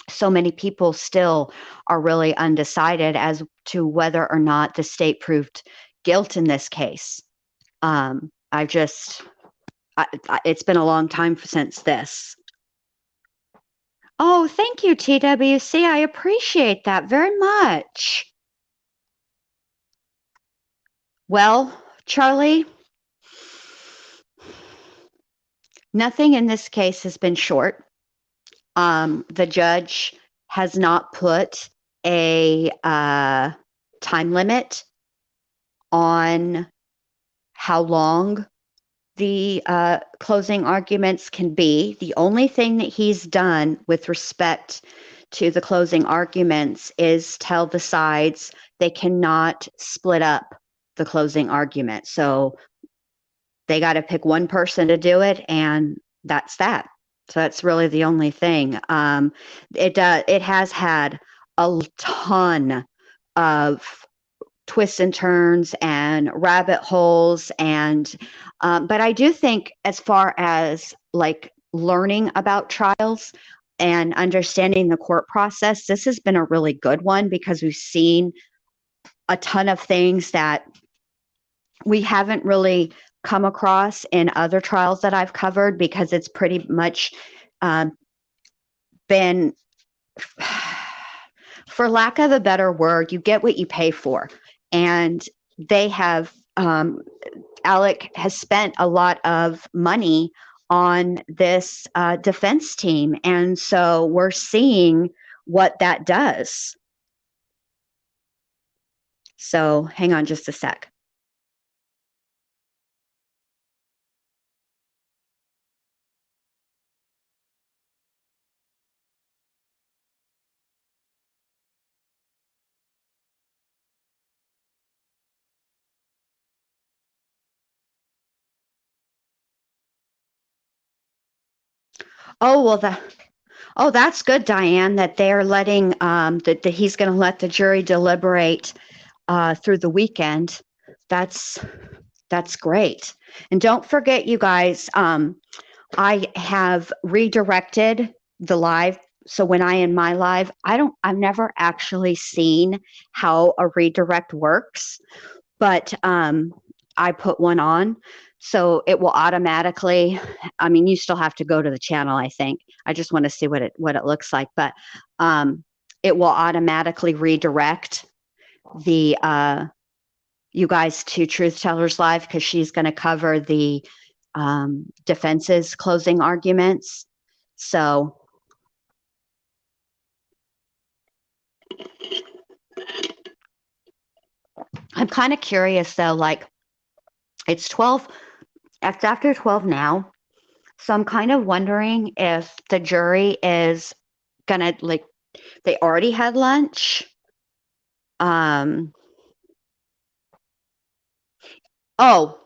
Speaker 7: so many people still are really undecided as to whether or not the state proved guilt in this case. It's been a long time since this. Oh, thank you, TWC. I appreciate that very much. Well, Charlie, nothing in this case has been short. The judge has not put a time limit on how long the closing arguments can be. The only thing that he's done with respect to the closing arguments is tell the sides they cannot split up the closing argument. So they got to pick one person to do it, and that's that. So that's really the only thing. It has had a ton of twists and turns and rabbit holes, and but I do think, as far as like learning about trials and understanding the court process, this has been a really good one, because we've seen a ton of things that we haven't really come across in other trials that I've covered, because it's pretty much been, for lack of a better word, you get what you pay for. And they have, Alec has spent a lot of money on this defense team. And so we're seeing what that does. So hang on just a sec. Oh, that's good, Diane, that they're letting, that he's going to let the jury deliberate through the weekend. That's great. And don't forget, you guys, I have redirected the live. So when I in my live, I've never actually seen how a redirect works, but I put one on. So it will automatically, I mean, you still have to go to the channel, I think. I just want to see what it looks like, but it will automatically redirect the you guys to Truth Tellers Live, because she's going to cover the defense's closing arguments. So I'm kind of curious though, like it's 12, it's after 12 now. So I'm kind of wondering if the jury is gonna like, they already had lunch. Oh,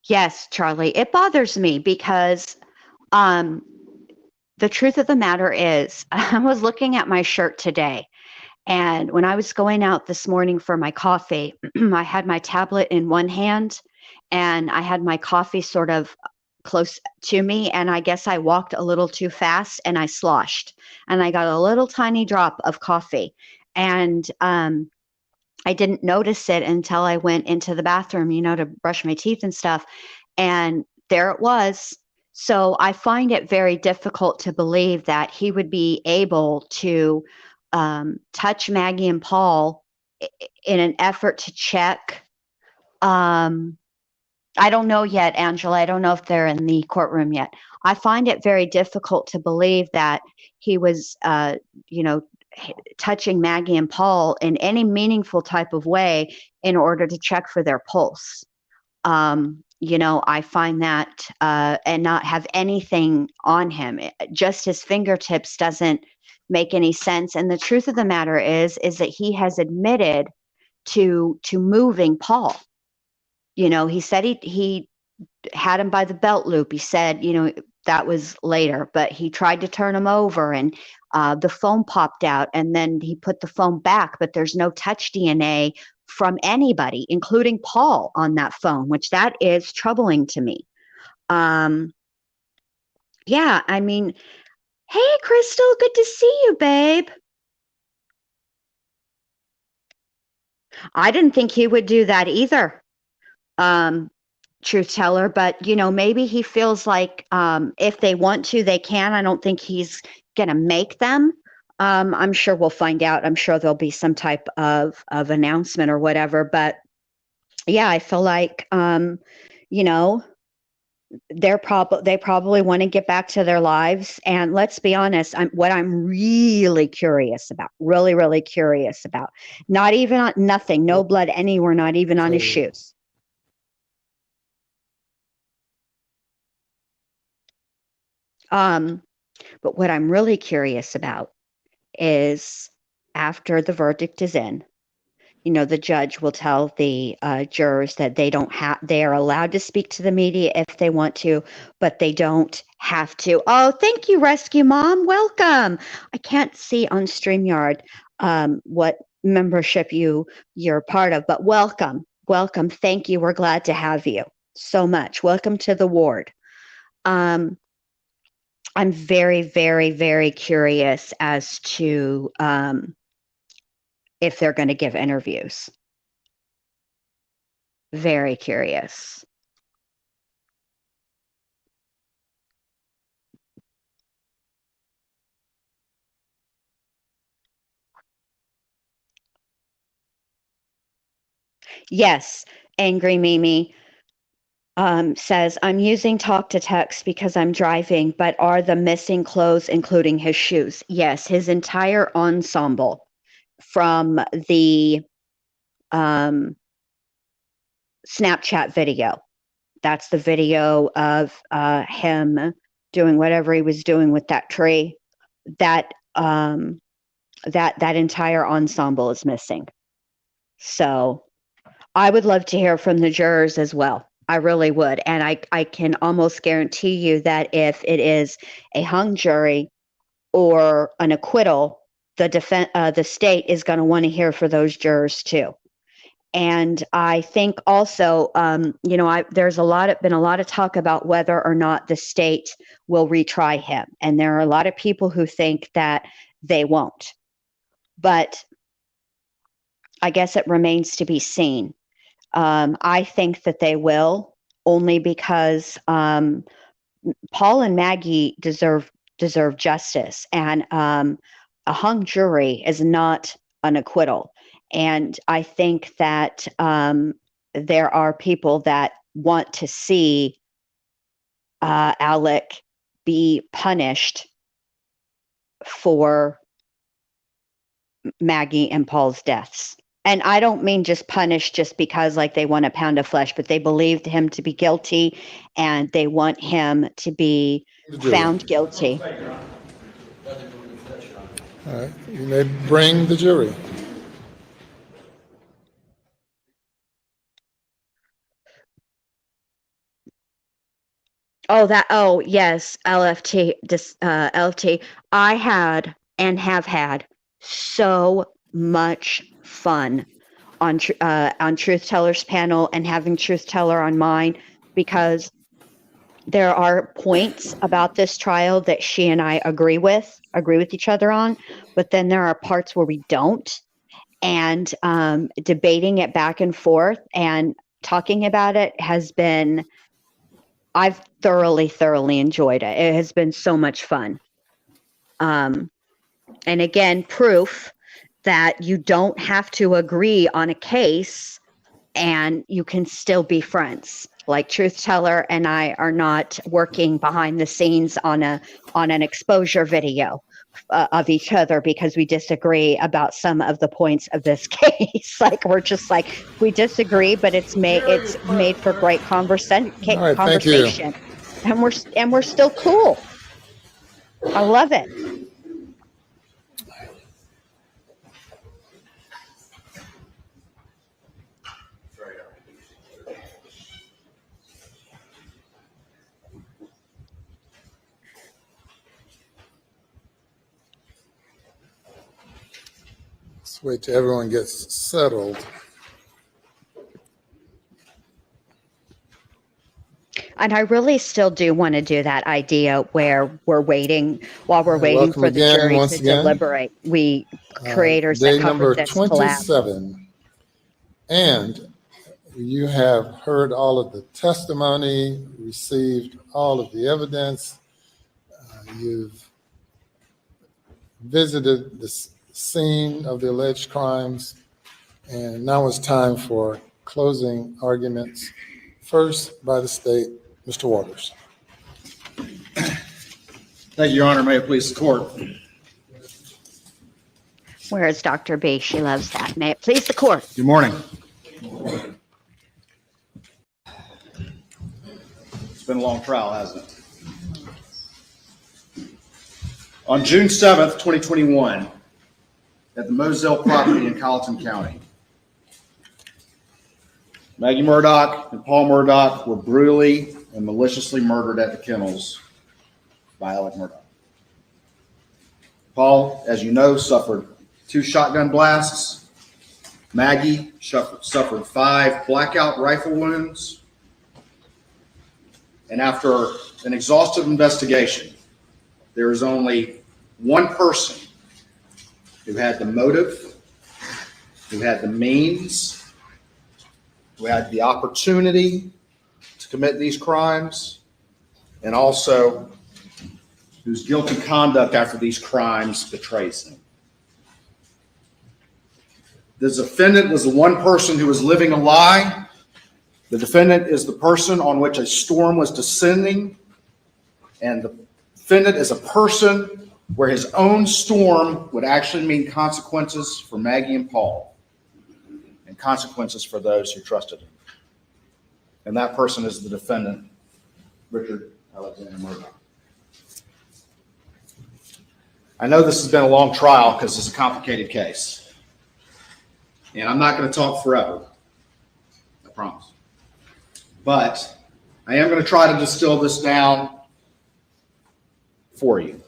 Speaker 7: yes, Charlie, it bothers me because um, the truth of the matter is, I was looking at my shirt today, and when I was going out this morning for my coffee, I had my tablet in one hand and I had my coffee sort of close to me. And I guess I walked a little too fast and I sloshed and I got a little tiny drop of coffee. And I didn't notice it until I went into the bathroom, to brush my teeth and stuff. And there it was. So I find it very difficult to believe that he would be able to touch Maggie and Paul in an effort to check. I don't know yet, Angela. I don't know if they're in the courtroom yet. I find it very difficult to believe that he was, touching Maggie and Paul in any meaningful type of way in order to check for their pulse. I find that and not have anything on him. Just his fingertips doesn't make any sense. And the truth of the matter is that he has admitted to moving Paul. He said he had him by the belt loop. He said, that was later, but he tried to turn him over and the phone popped out and then he put the phone back, but there's no touch DNA from anybody, including Paul, on that phone, which that is troubling to me. Yeah, I mean, hey, Crystal, good to see you, babe. I didn't think he would do that either. Truth teller, but maybe he feels like if they want to, they can. I don't think he's gonna make them. I'm sure we'll find out. I'm sure there'll be some type of announcement or whatever. But yeah, I feel like they probably want to get back to their lives. And let's be honest, what I'm really curious about, really curious about, not even on nothing, no blood anywhere, not even on his shoes. But what I'm really curious about is after the verdict is in, the judge will tell the jurors that they are allowed to speak to the media if they want to, but they don't have to. Oh, thank you, Rescue Mom. Welcome. I can't see on StreamYard what membership you're part of, but welcome. Thank you. We're glad to have you so much. Welcome to the ward. I'm very, very, very curious as to if they're going to give interviews. Very curious. Yes, Angry Mimi says, I'm using talk to text because I'm driving, but are the missing clothes including his shoes? Yes, his entire ensemble from the Snapchat video. That's the video of him doing whatever he was doing with that tree. That entire ensemble is missing. So I would love to hear from the jurors as well. I really would. And I can almost guarantee you that if it is a hung jury or an acquittal, the state is going to want to hear for those jurors too. And I think also, there's been a lot of talk about whether or not the state will retry him. And there are a lot of people who think that they won't. But I guess it remains to be seen. I think that they will, only because Paul and Maggie deserve justice, and a hung jury is not an acquittal. And I think that there are people that want to see Alec be punished for Maggie and Paul's deaths. And I don't mean just punish just because like they want a pound of flesh, but they believed him to be guilty and they want him to be found guilty.
Speaker 9: All right, you may bring the jury.
Speaker 7: Oh, yes, LFT, LFT. I had and have had so much fun on Truth Teller's panel and having Truth Teller on mine, because there are points about this trial that she and I agree with each other on, but then there are parts where we don't, and debating it back and forth and talking about it has been, I've thoroughly enjoyed it. It has been so much fun. And again, proof that you don't have to agree on a case and you can still be friends. Like Truth Teller and I are not working behind the scenes on an exposure video of each other because we disagree about some of the points of this case. Like we're just like, we disagree, but it's made for great conversation.
Speaker 9: Right,
Speaker 7: conversation, and we're still cool. I love it.
Speaker 9: Let's wait till everyone gets settled.
Speaker 7: And I really still do want to do that idea where we're waiting while we're waiting for the jury to deliberate. We creators that covered this collab.
Speaker 9: Day number 27, and you have heard all of the testimony, received all of the evidence. You've visited the scene of the alleged crimes, and now it's time for closing arguments. First, by the state, Mr. Waters.
Speaker 6: Thank you, Your Honor. May it please the court.
Speaker 7: Where is Dr. B? She loves that. May it please the court.
Speaker 6: Good morning. It's been a long trial, hasn't it? On June 7th, 2021, at the Moselle property in Colleton County, Maggie Murdaugh and Paul Murdaugh were brutally and maliciously murdered at the kennels by Alec Murdaugh. Paul, as you know, suffered 2 shotgun blasts. Maggie suffered 5 blackout rifle wounds. And after an exhaustive investigation, there is only one person who had the motive, who had the means, who had the opportunity to commit these crimes, and also whose guilty conduct after these crimes betrays him. The defendant was the one person who was living a lie. The defendant is the person on which a storm was descending, and the defendant is a person where his own storm would actually mean consequences for Maggie and Paul, and consequences for those who trusted him. And that person is the defendant, Richard Alexander Murdaugh. I know this has been a long trial because it's a complicated case. And I'm not going to talk forever, I promise. But I am going to try to distill this down for you.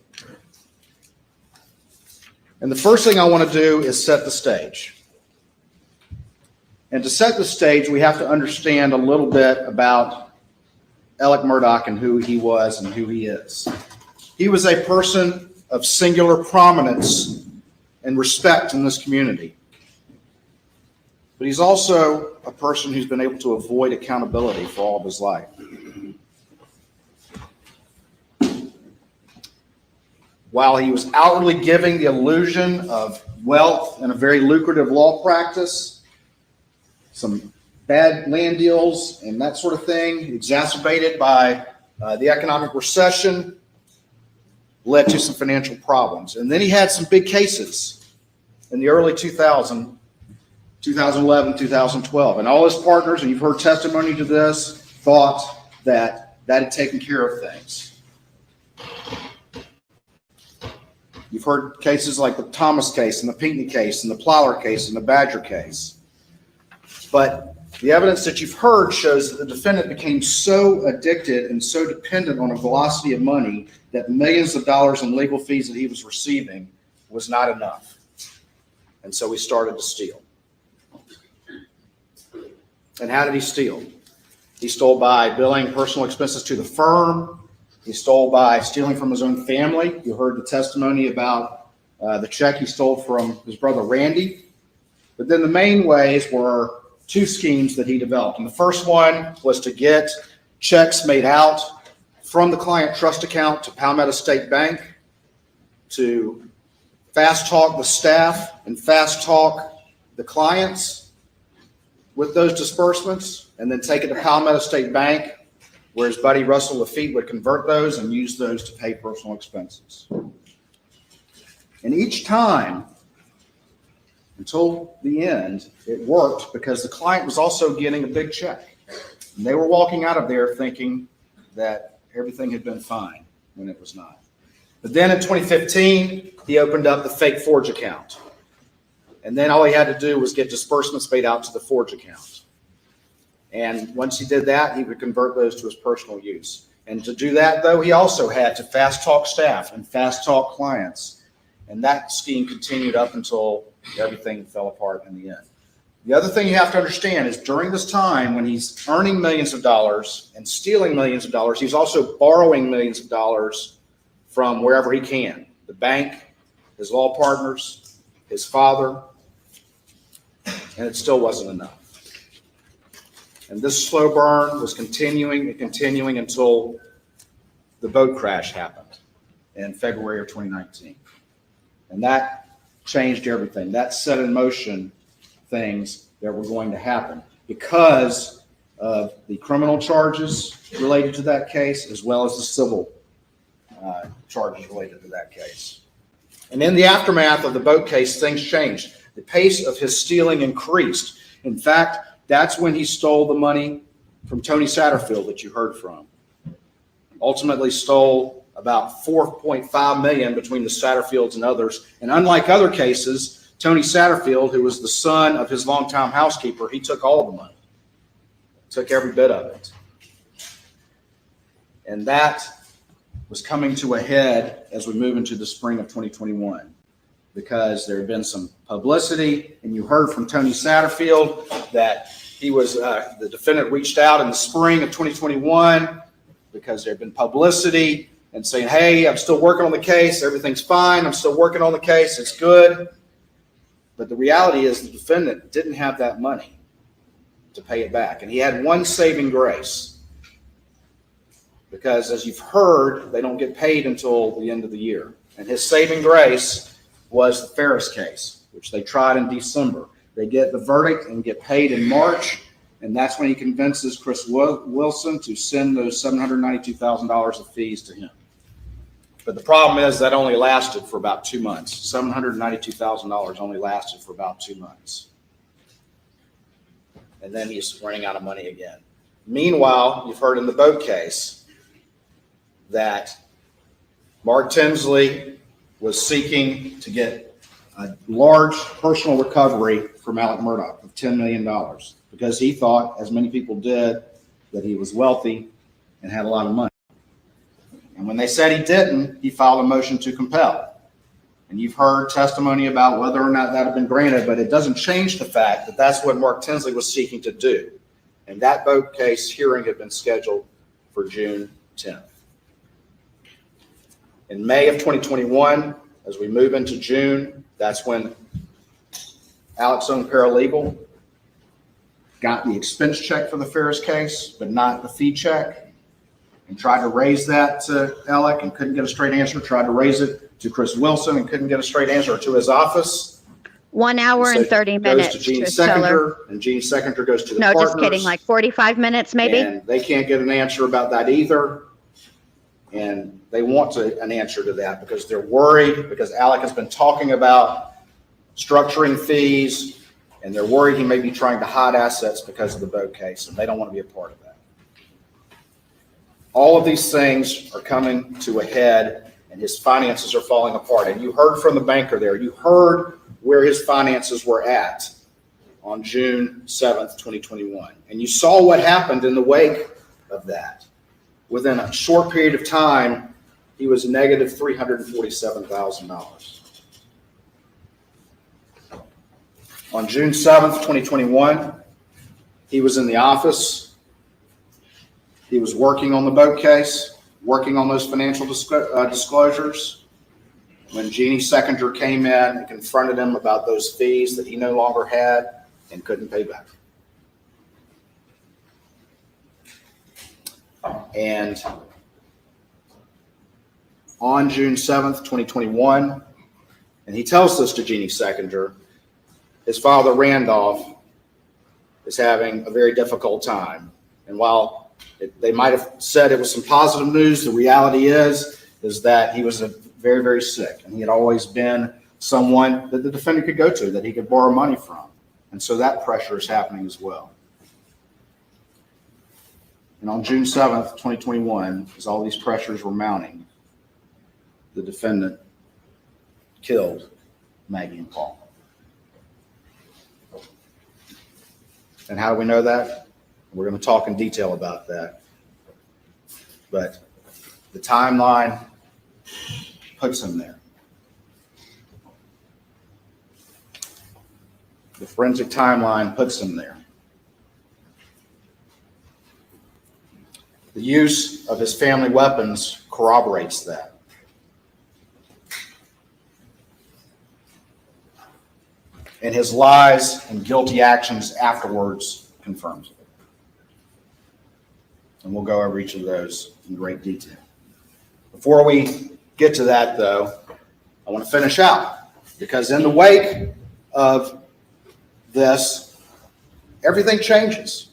Speaker 6: And the first thing I want to do is set the stage. And to set the stage, we have to understand a little bit about Alec Murdaugh and who he was and who he is. He was a person of singular prominence and respect in this community. But he's also a person who's been able to avoid accountability for all of his life. While he was outwardly giving the illusion of wealth and a very lucrative law practice, some bad land deals and that sort of thing, exacerbated by the economic recession, led to some financial problems. And then he had some big cases in the early 2011, 2012. And all his partners, and you've heard testimony to this, thought that that had taken care of things. You've heard cases like the Thomas case and the Pinckney case and the Plyler case and the Badger case. But the evidence that you've heard shows that the defendant became so addicted and so dependent on a velocity of money that millions of dollars in legal fees that he was receiving was not enough. And so he started to steal. And how did he steal? He stole by billing personal expenses to the firm. He stole by stealing from his own family. You heard the testimony about the check he stole from his brother Randy. But then the main ways were two schemes that he developed. And the first one was to get checks made out from the client trust account to Palmetto State Bank, to fast talk the staff and fast talk the clients with those disbursements, and then take it to Palmetto State Bank, where his buddy Russell Lafitte would convert those and use those to pay personal expenses. And each time, until the end, it worked because the client was also getting a big check. And they were walking out of there thinking that everything had been fine when it was not. But then in 2015, he opened up the fake Forge account. And then all he had to do was get disbursements paid out to the Forge account. And once he did that, he would convert those to his personal use. And to do that, though, he also had to fast talk staff and fast talk clients. And that scheme continued up until everything fell apart in the end. The other thing you have to understand is during this time when he's earning millions of dollars and stealing millions of dollars, he's also borrowing millions of dollars from wherever he can. The bank, his law partners, his father, and it still wasn't enough. And this slow burn was continuing and continuing until the boat crash happened in February of 2019. And that changed everything. That set in motion things that were going to happen because of the criminal charges related to that case, as well as the civil charges related to that case. And in the aftermath of the boat case, things changed. The pace of his stealing increased. In fact, that's when he stole the money from Tony Satterfield that you heard from. Ultimately stole about $4.5 million between the Satterfields and others. And unlike other cases, Tony Satterfield, who was the son of his longtime housekeeper, he took all of the money, took every bit of it. And that was coming to a head as we move into the spring of 2021, because there had been some publicity, and you heard from Tony Satterfield that he was, the defendant reached out in the spring of 2021 because there had been publicity and saying, hey, I'm still working on the case. Everything's fine. I'm still working on the case. It's good. But the reality is the defendant didn't have that money to pay it back. And he had one saving grace, because as you've heard, they don't get paid until the end of the year. And his saving grace was the Ferris case, which they tried in December. They get the verdict and get paid in March. And that's when he convinces Chris Wilson to send those $792,000 of fees to him. But the problem is that only lasted for about 2 months. $792,000 only lasted for about 2 months. And then he's running out of money again. Meanwhile, you've heard in the boat case that Mark Tinsley was seeking to get a large personal recovery from Alec Murdaugh of $10 million because he thought, as many people did, that he was wealthy and had a lot of money. And when they said he didn't, he filed a motion to compel. And you've heard testimony about whether or not that had been granted, but it doesn't change the fact that that's what Mark Tinsley was seeking to do. And that boat case hearing had been scheduled for June 10th. In May of 2021, as we move into June, that's when Alec's own paralegal got the expense check for the Ferris case, but not the fee check, and tried to raise that to Alec and couldn't get a straight answer, tried to raise it to Chris Wilson and couldn't get a straight answer, to his office.
Speaker 7: 1 hour and 30 minutes.
Speaker 6: Goes to Gene Seconder, and Gene Seconder goes to the partners.
Speaker 7: No, just kidding, like 45 minutes maybe?
Speaker 6: And they can't get an answer about that either. And they want an answer to that because they're worried, because Alec has been talking about structuring fees, and they're worried he may be trying to hide assets because of the boat case, and they don't want to be a part of that. All of these things are coming to a head, and his finances are falling apart. And you heard from the banker there. You heard where his finances were at on June 7th, 2021. And you saw what happened in the wake of that. Within a short period of time, he was negative $347,000. On June 7th, 2021, he was in the office. He was working on the boat case, working on those financial disclosures, when Jeannie Seconder came in and confronted him about those fees that he no longer had and couldn't pay back. And on June 7th, 2021, and he tells this to Jeannie Seconder, his father, Randolph, is having a very difficult time. And while they might have said it was some positive news, the reality is that he was very, very sick. And he had always been someone that the defendant could go to, that he could borrow money from. And so that pressure is happening as well. And on June 7th, 2021, as all these pressures were mounting, the defendant killed Maggie and Paul. And how do we know that? We're going to talk in detail about that. But the timeline puts him there. The forensic timeline puts him there. The use of his family weapons corroborates that. And his lies and guilty actions afterwards confirms it. And we'll go over each of those in great detail. Before we get to that, though, I want to finish out, because in the wake of this, everything changes.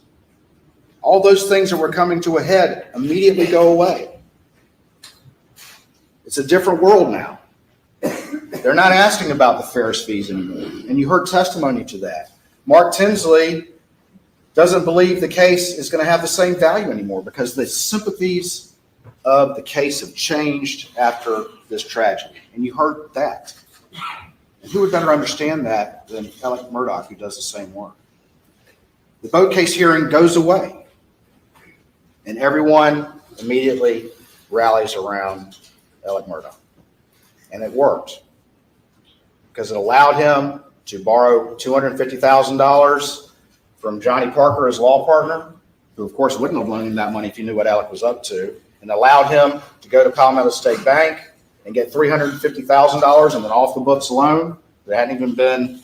Speaker 6: All those things that were coming to a head immediately go away. It's a different world now. They're not asking about the Ferris fees anymore. And you heard testimony to that. Mark Tinsley doesn't believe the case is going to have the same value anymore because the sympathies of the case have changed after this tragedy. And you heard that. And who would better understand that than Alec Murdaugh, who does the same work? The boat case hearing goes away. And everyone immediately rallies around Alec Murdaugh. And it worked, because it allowed him to borrow $250,000 from Johnny Parker, his law partner, who of course wouldn't have loaned him that money if he knew what Alec was up to, and allowed him to go to Palmetto State Bank and get $350,000 in an off-the-books loan that hadn't even been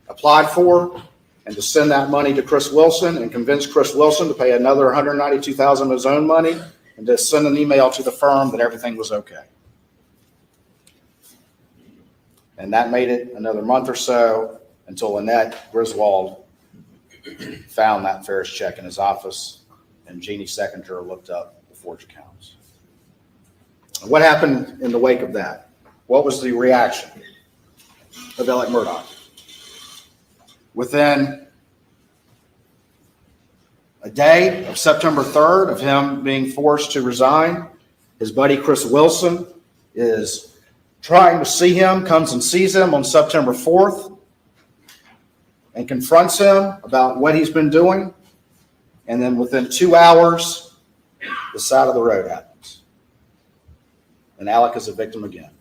Speaker 6: applied for, and to send that money to Chris Wilson and convince Chris Wilson to pay another $192,000 of his own money, and to send an email to the firm that everything was okay. And that made it another month or so until Annette Griswold found that Ferris check in his office, and Jeannie Seconder looked up the forged accounts. And what happened in the wake of that? What was the reaction of Alec Murdaugh? Within a day of September 3rd of him being forced to resign, his buddy Chris Wilson is trying to see him, comes and sees him on September 4th and confronts him about what he's been doing. And then within 2 hours, the side of the road happens. And Alec is a victim again.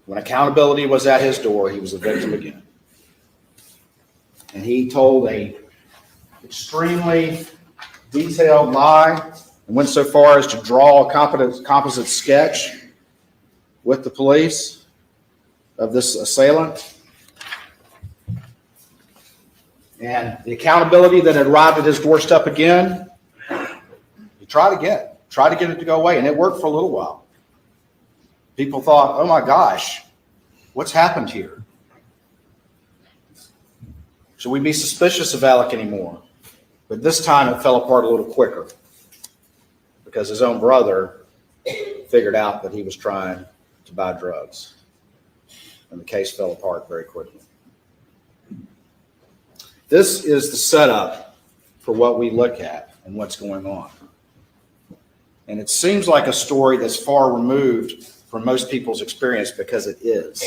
Speaker 6: When accountability was at his door, he was a victim again. And he told a extremely detailed lie and went so far as to draw a composite sketch with the police of this assailant. And the accountability that had arrived at his doorstep again, he tried to get it to go away, and it worked for a little while. People thought, oh my gosh, what's happened here? Should we be suspicious of Alec anymore? But this time it fell apart a little quicker, because his own brother figured out that he was trying to buy drugs. and the case fell apart very quickly. This is the setup for what we look at and what's going on. And it seems like a story that's far removed from most people's experience, because it is.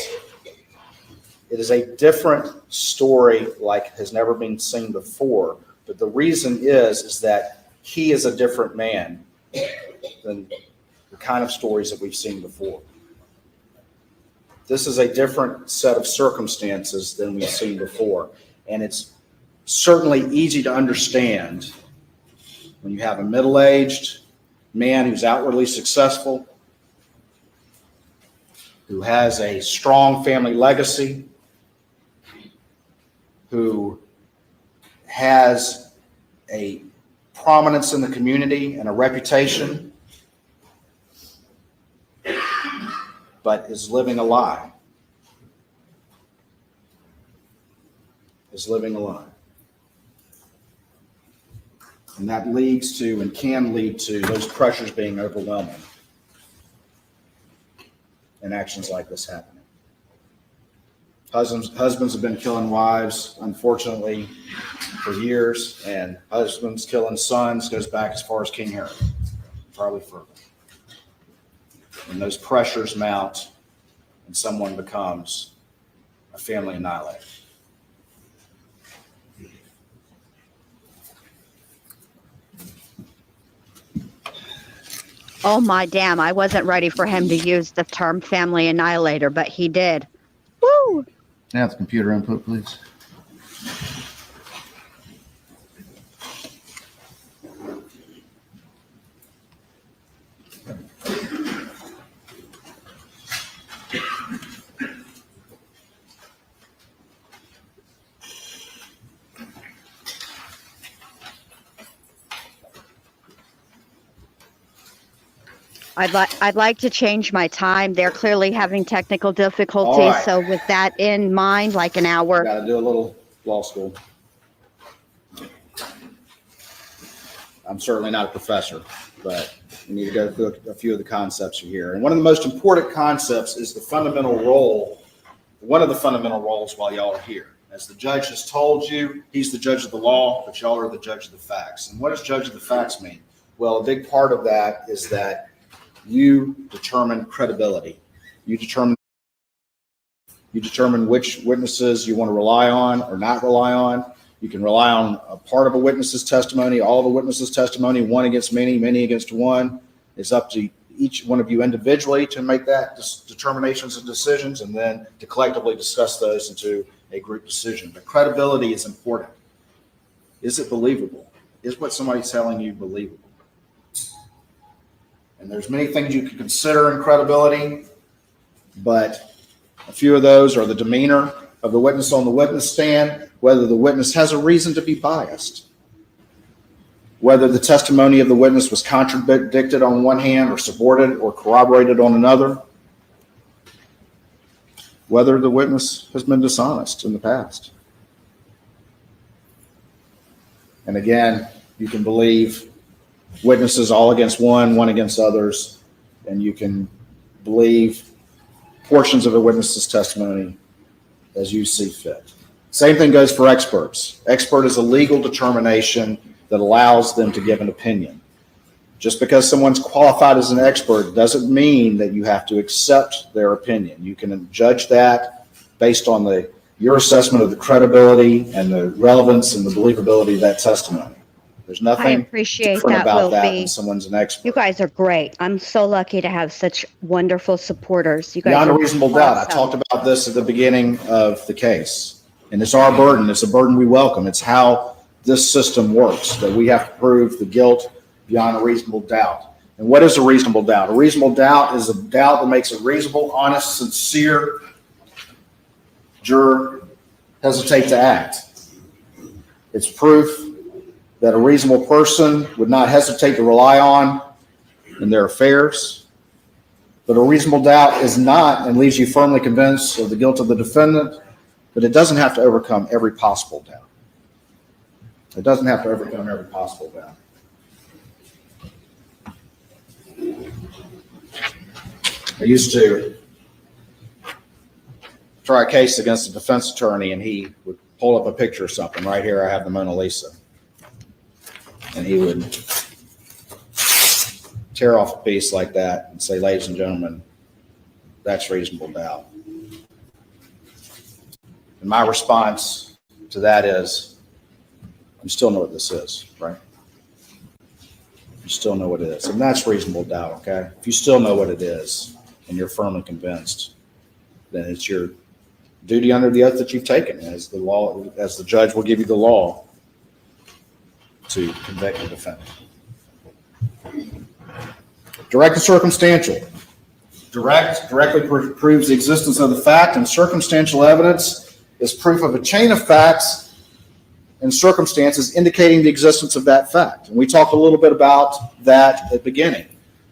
Speaker 6: It is a different story like has never been seen before. But the reason is that he is a different man than the kind of stories that we've seen before. This is a different set of circumstances than we've seen before. And it's certainly easy to understand when you have a middle-aged man who's outwardly successful, who has a strong family legacy, who has a prominence in the community and a reputation, but is living a lie. Is living a lie. And that leads to and can lead to those pressures being overwhelming and actions like this happening. Husbands have been killing wives, unfortunately, for years, and husbands killing sons goes back as far as King Herod, probably further. When those pressures mount and someone becomes a family annihilator.
Speaker 7: Oh my damn, I wasn't ready for him to use the term family annihilator, but he did. Woo!
Speaker 6: Now the computer input, please.
Speaker 7: I'd like to change my time. They're clearly having technical difficulties.
Speaker 6: All right.
Speaker 7: So with that in mind, like an hour.
Speaker 6: Got to do a little law school. I'm certainly not a professor, but we need to go through a few of the concepts here. And one of the most important concepts is the fundamental role, one of the fundamental roles while y'all are here. As the judge has told you, he's the judge of the law, but y'all are the judge of the facts. And what does judge of the facts mean? Well, a big part of that is that you determine credibility. You determine which witnesses you want to rely on or not rely on. You can rely on a part of a witness's testimony, all of a witness's testimony, one against many, many against one. It's up to each one of you individually to make that determinations and decisions, and then to collectively discuss those into a group decision. But credibility is important. Is it believable? Is what somebody's telling you believable? And there's many things you can consider in credibility, but a few of those are the demeanor of the witness on the witness stand, whether the witness has a reason to be biased, whether the testimony of the witness was contradicted on one hand or supported or corroborated on another, whether the witness has been dishonest in the past. And again, you can believe witnesses all against one against others, and you can believe portions of a witness's testimony as you see fit. Same thing goes for experts. Expert is a legal determination that allows them to give an opinion. Just because someone's qualified as an expert doesn't mean that you have to accept their opinion. You can judge that based on your assessment of the credibility and the relevance and the believability of that testimony. There's nothing
Speaker 7: I appreciate
Speaker 6: different
Speaker 7: that,
Speaker 6: about
Speaker 7: Will
Speaker 6: that
Speaker 7: B.
Speaker 6: when someone's an expert.
Speaker 7: You guys are great. I'm so lucky to have such wonderful supporters. You guys
Speaker 6: Beyond a
Speaker 7: are
Speaker 6: reasonable doubt. I
Speaker 7: awesome.
Speaker 6: talked about this at the beginning of the case. And it's our burden. It's a burden we welcome. It's how this system works, that we have to prove the guilt beyond a reasonable doubt. And what is a reasonable doubt? A reasonable doubt is a doubt that makes a reasonable, honest, sincere juror hesitate to act. It's proof that a reasonable person would not hesitate to rely on in their affairs. But a reasonable doubt is not and leaves you firmly convinced of the guilt of the defendant, but it doesn't have to overcome every possible doubt. It doesn't have to overcome every possible doubt. I used to try a case against a defense attorney and he would pull up a picture or something. Right here, I have the Mona Lisa. And he would tear off a piece like that and say, ladies and gentlemen, that's reasonable doubt. And my response to that is, you still know what this is, right? You still know what it is. And that's reasonable doubt, okay? If you still know what it is and you're firmly convinced, then it's your duty under the oath that you've taken as the law, as the judge will give you the law to convict the defendant. Direct and circumstantial. Directly proves the existence of the fact, and circumstantial evidence is proof of a chain of facts and circumstances indicating the existence of that fact. And we talked a little bit about that at the beginning.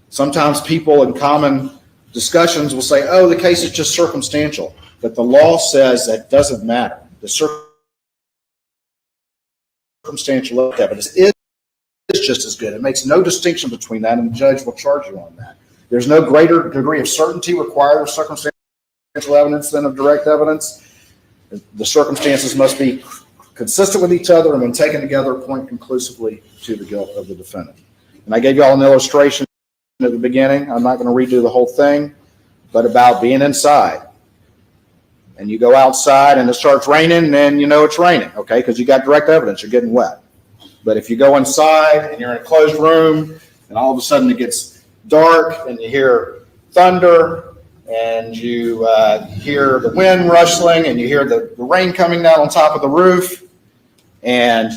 Speaker 6: Sometimes people in common discussions will say, oh, the case is just circumstantial. But the law says that doesn't matter. The circumstantial evidence is just as good. It makes no distinction between that, and the judge will charge you on that. There's no greater degree of certainty required of circumstantial evidence than of direct evidence. The circumstances must be consistent with each other and when taken together point conclusively to the guilt of the defendant. And I gave you all an illustration at the beginning. I'm not going to redo the whole thing, but about being inside. And you go outside and it starts raining, and you know it's raining, okay, because you got direct evidence, you're getting wet. But if you go inside and you're in a closed room and all of a sudden it gets dark and you hear thunder and you hear the wind rustling and you hear the rain coming down on top of the roof, and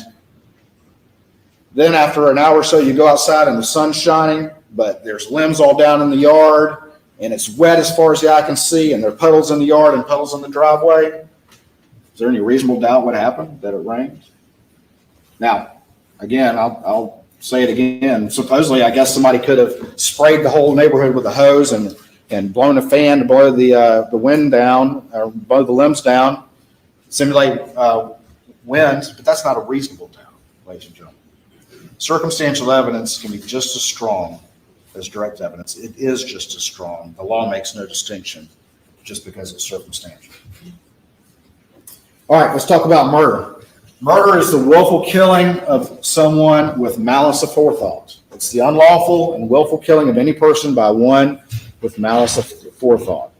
Speaker 6: then after an hour or so you go outside and the sun's shining, but there's limbs all down in the yard and it's wet as far as the eye can see, and there are puddles in the yard and puddles in the driveway. Is there any reasonable doubt what happened, that it rained? Now, again, I'll say it again. Supposedly, I guess somebody could have sprayed the whole neighborhood with a hose and blown a fan to blow the wind down, or blow the limbs down, simulate wind, but that's not a reasonable doubt, ladies and gentlemen. Circumstantial evidence can be just as strong as direct evidence. It is just as strong. The law makes no distinction just because it's circumstantial. All right, let's talk about murder. Murder is the willful killing of someone with malice aforethought. It's the unlawful and willful killing of any person by one with malice aforethought.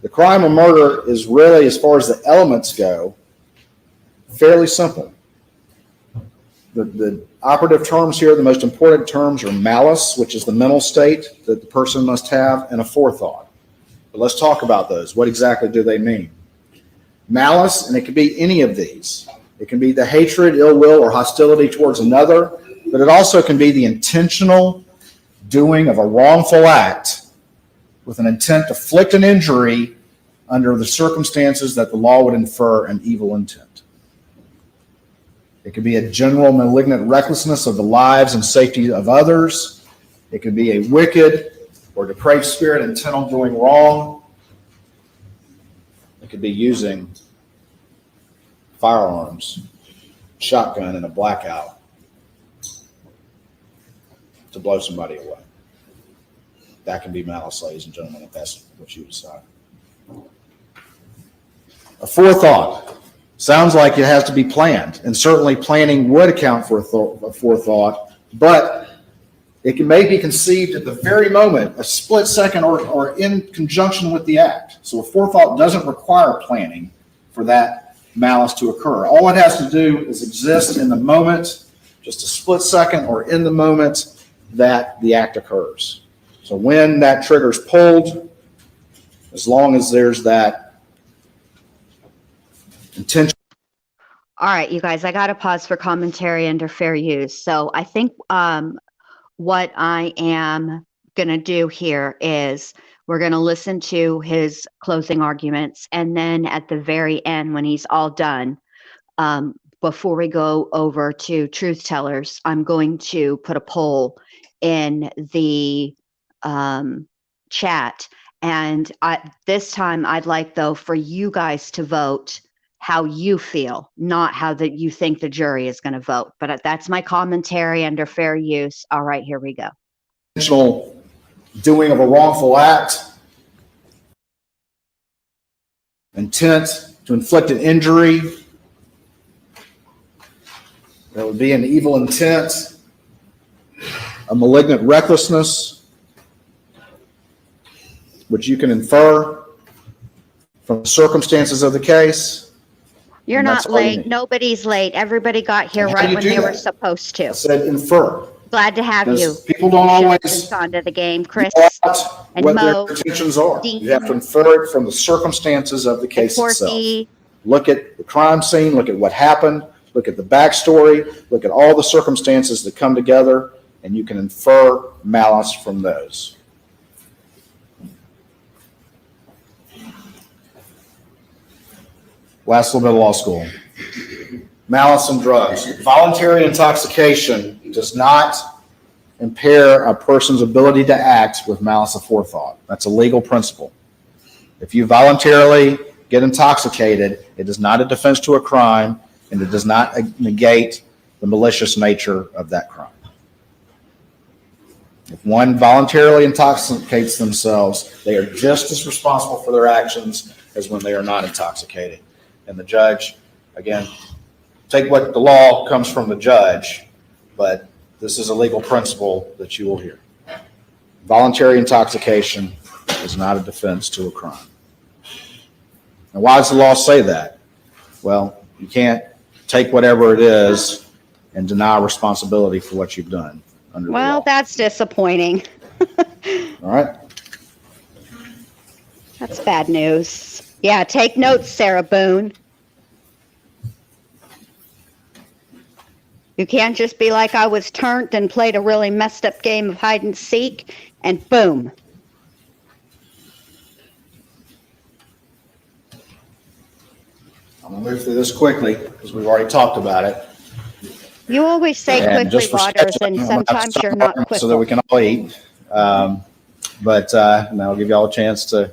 Speaker 6: The crime of murder is really, as far as the elements go, fairly simple. The operative terms here, the most important terms, are malice, which is the mental state that the person must have, and aforethought. But let's talk about those. What exactly do they mean? Malice, and it could be any of these. It can be the hatred, ill will, or hostility towards another, but it also can be the intentional doing of a wrongful act with an intent to inflict an injury under the circumstances that the law would infer an evil intent. It could be a general malignant recklessness of the lives and safety of others. It could be a wicked or depraved spirit intent on doing wrong. It could be using firearms, shotgun in a blackout to blow somebody away. That can be malice, ladies and gentlemen, if that's what you decide. A forethought. Sounds like it has to be planned, and certainly planning would account for a forethought, but it may be conceived at the very moment, a split second, or in conjunction with the act. So a forethought doesn't require planning for that malice to occur. All it has to do is exist in the moment, just a split second, or in the moment that the act occurs. So when that trigger is pulled, as long as there's that intention.
Speaker 7: All right, you guys, I got to pause for commentary under fair use. So I think what I am going to do here is we're going to listen to his closing arguments. And then at the very end, when he's all done, before we go over to truth tellers, I'm going to put a poll in the chat. And this time I'd like, though, for you guys to vote how you feel, not how that you think the jury is going to vote. But that's my commentary under fair use. All right, here we go.
Speaker 6: Intentional doing of a wrongful act intent to inflict an injury. There would be an evil intent, a malignant recklessness, which you can infer from the circumstances of the case.
Speaker 7: You're
Speaker 6: And that's
Speaker 7: not
Speaker 6: all you
Speaker 7: late.
Speaker 6: need.
Speaker 7: Nobody's late. Everybody got here
Speaker 6: And how do
Speaker 7: right
Speaker 6: you
Speaker 7: when
Speaker 6: do
Speaker 7: they were
Speaker 6: that?
Speaker 7: supposed
Speaker 6: I
Speaker 7: to.
Speaker 6: said infer.
Speaker 7: Glad to have you.
Speaker 6: Because people don't always
Speaker 7: It's onto the game, Chris
Speaker 6: what
Speaker 7: and
Speaker 6: their
Speaker 7: Mo,
Speaker 6: intentions are.
Speaker 7: Dean,
Speaker 6: You have to infer it from the circumstances of the
Speaker 7: and
Speaker 6: case itself.
Speaker 7: Porky.
Speaker 6: Look at the crime scene, look at what happened, look at the backstory, look at all the circumstances that come together, and you can infer malice from those. Last little bit of law school. Malice and drugs. Voluntary intoxication does not impair a person's ability to act with malice aforethought. That's a legal principle. If you voluntarily get intoxicated, it is not a defense to a crime, and it does not negate the malicious nature of that crime. If one voluntarily intoxicates themselves, they are just as responsible for their actions as when they are not intoxicated. And the judge, again, take what the law comes from the judge, but this is a legal principle that you will hear. Voluntary intoxication is not a defense to a crime. And why does the law say that? Well, you can't take whatever it is and deny responsibility for what you've done under the
Speaker 7: Well,
Speaker 6: law.
Speaker 7: that's disappointing.
Speaker 6: All right?
Speaker 7: That's bad news. Yeah, take notes, Sarah Boone. You can't just be like, I was turned and played a really messed up game of hide and seek, and boom.
Speaker 6: I'm going to move through this quickly because we've already talked about it.
Speaker 7: You always say
Speaker 6: And
Speaker 7: quickly,
Speaker 6: just for
Speaker 7: Waters,
Speaker 6: scheduling,
Speaker 7: and
Speaker 6: I'm gonna have to
Speaker 7: sometimes
Speaker 6: stop
Speaker 7: you're not quick.
Speaker 6: so that we can all eat. But I'll give you all a chance to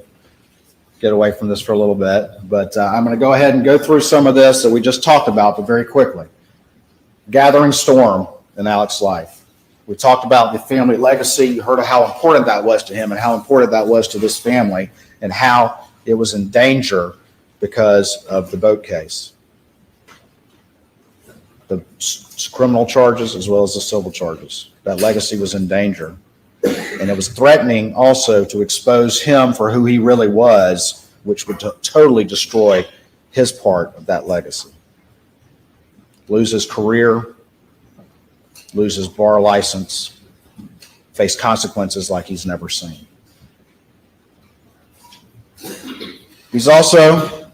Speaker 6: get away from this for a little bit. But I'm going to go ahead and go through some of this that we just talked about, but very quickly. Gathering storm in Alex's life. We talked about the family legacy. You heard of how important that was to him and how important that was to this family and how it was in danger because of the boat case. The criminal charges as well as the civil charges. That legacy was in danger. And it was threatening also to expose him for who he really was, which would totally destroy his part of that legacy. Lose his career, lose his bar license, face consequences like he's never seen. He's also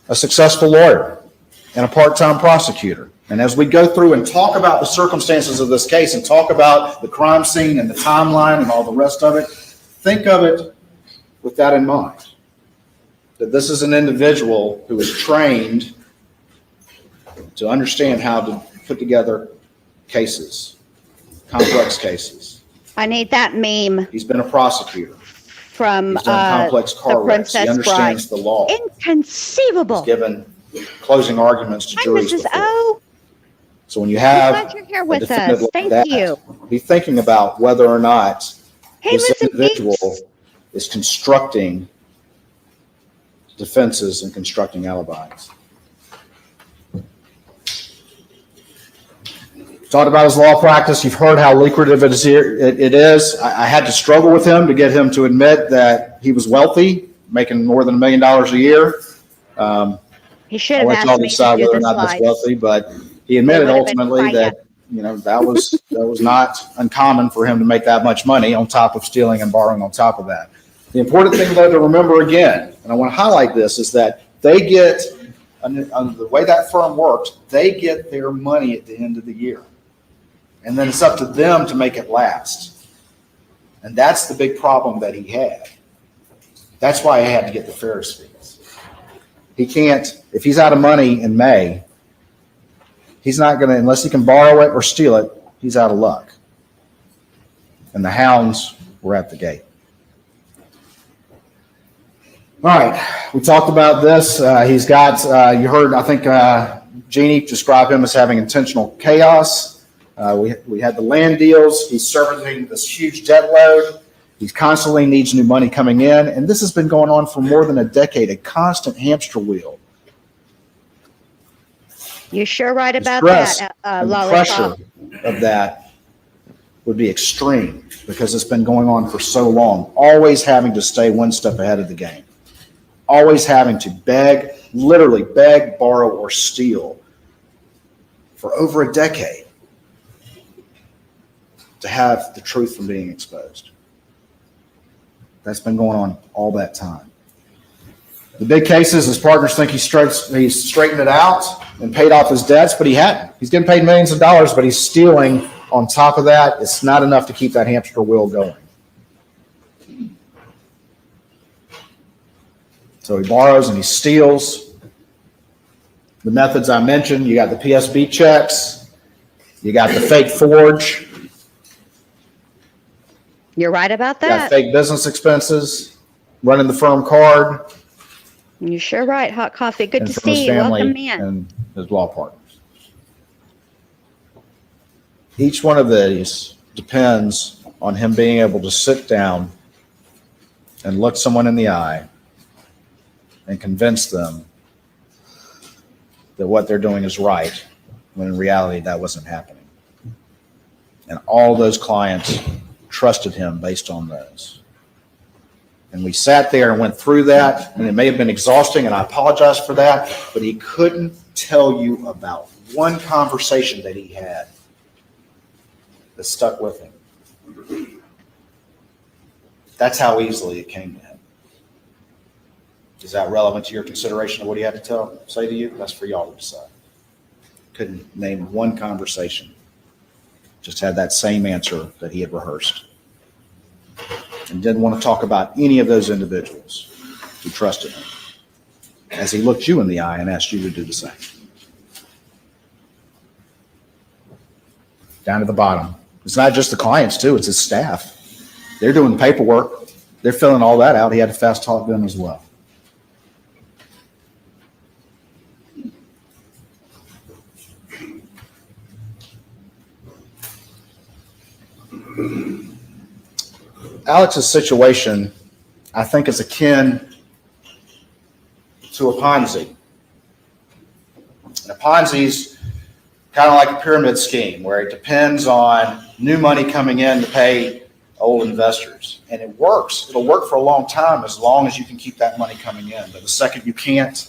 Speaker 6: a successful lawyer and a part-time prosecutor. And as we go through and talk about the circumstances of this case and talk about the crime scene and the timeline and all the rest of it, think of it with that in mind. That this is an individual who is trained to understand how to put together cases, complex cases.
Speaker 7: I need that meme
Speaker 6: He's been a prosecutor.
Speaker 7: from
Speaker 6: He's done complex
Speaker 7: the
Speaker 6: car wrecks. He
Speaker 7: Princess Bride.
Speaker 6: understands the law.
Speaker 7: Inconceivable.
Speaker 6: He's given closing arguments to
Speaker 7: Hi,
Speaker 6: juries
Speaker 7: Mrs.
Speaker 6: before.
Speaker 7: O.
Speaker 6: So when you
Speaker 7: I'm
Speaker 6: have
Speaker 7: glad you're here
Speaker 6: a
Speaker 7: with
Speaker 6: defendant
Speaker 7: us.
Speaker 6: like
Speaker 7: Thank
Speaker 6: that,
Speaker 7: you.
Speaker 6: be thinking about whether or not
Speaker 7: Hey,
Speaker 6: this
Speaker 7: listen,
Speaker 6: individual
Speaker 7: peeps.
Speaker 6: is constructing defenses and constructing alibis. Talked about his law practice. You've heard how lucrative it is. I had to struggle with him to get him to admit that he was wealthy, making more than $1 million a year.
Speaker 7: He should
Speaker 6: I'll
Speaker 7: have
Speaker 6: let
Speaker 7: asked
Speaker 6: y'all
Speaker 7: me to
Speaker 6: decide
Speaker 7: do
Speaker 6: whether or
Speaker 7: the
Speaker 6: not he's
Speaker 7: slides.
Speaker 6: wealthy, but he admitted
Speaker 7: They would have been
Speaker 6: ultimately that, that was not uncommon for him to make that much money on top of stealing and borrowing on top of that. The important thing, though, to remember again, and I want to highlight this, is that they get, under the way that firm works, they get their money at the end of the year. And then it's up to them to make it last. And that's the big problem that he had. That's why he had to get the Ferris fees. He can't, if he's out of money in May, he's not going to, unless he can borrow it or steal it, he's out of luck. And the hounds were at the gate. All right, we talked about this. He's got, you heard, I think Jeannie described him as having intentional chaos. We had the land deals. He's servicing this huge debt load. He constantly needs new money coming in, and this has been going on for more than a decade, a constant hamster wheel.
Speaker 7: You sure right
Speaker 6: The
Speaker 7: about
Speaker 6: stress
Speaker 7: that,
Speaker 6: and the
Speaker 7: Lollipop.
Speaker 6: pressure of that would be extreme because it's been going on for so long, always having to stay one step ahead of the game, always having to beg, literally beg, borrow, or steal for over a decade to have the truth from being exposed. That's been going on all that time. The big cases, his partners think he's straightened it out and paid off his debts, but he hadn't. He's getting paid millions of dollars, but he's stealing on top of that. It's not enough to keep that hamster wheel going. So he borrows and he steals. The methods I mentioned, you got the PSB checks, you got the fake forge,
Speaker 7: You're right about
Speaker 6: you got
Speaker 7: that.
Speaker 6: fake business expenses, running the firm card,
Speaker 7: You're sure right. Hot coffee. Good
Speaker 6: and
Speaker 7: to
Speaker 6: from his
Speaker 7: see you.
Speaker 6: family
Speaker 7: Welcome in.
Speaker 6: and his law partners. Each one of these depends on him being able to sit down and look someone in the eye and convince them that what they're doing is right, when in reality that wasn't happening. And all those clients trusted him based on those. And we sat there and went through that, and it may have been exhausting, and I apologize for that, but he couldn't tell you about one conversation that he had that stuck with him. That's how easily it came to him. Is that relevant to your consideration of what he had to say to you? That's for y'all to decide. Couldn't name one conversation. Just had that same answer that he had rehearsed. And didn't want to talk about any of those individuals who trusted him, as he looked you in the eye and asked you to do the same. Down to the bottom. It's not just the clients, too. It's his staff. They're doing the paperwork. They're filling all that out. He had to fast talk them as well. Alex's situation, I think, is akin to a Ponzi. And a Ponzi's kind of like a pyramid scheme where it depends on new money coming in to pay old investors. And it works. It'll work for a long time as long as you can keep that money coming in. But the second you can't,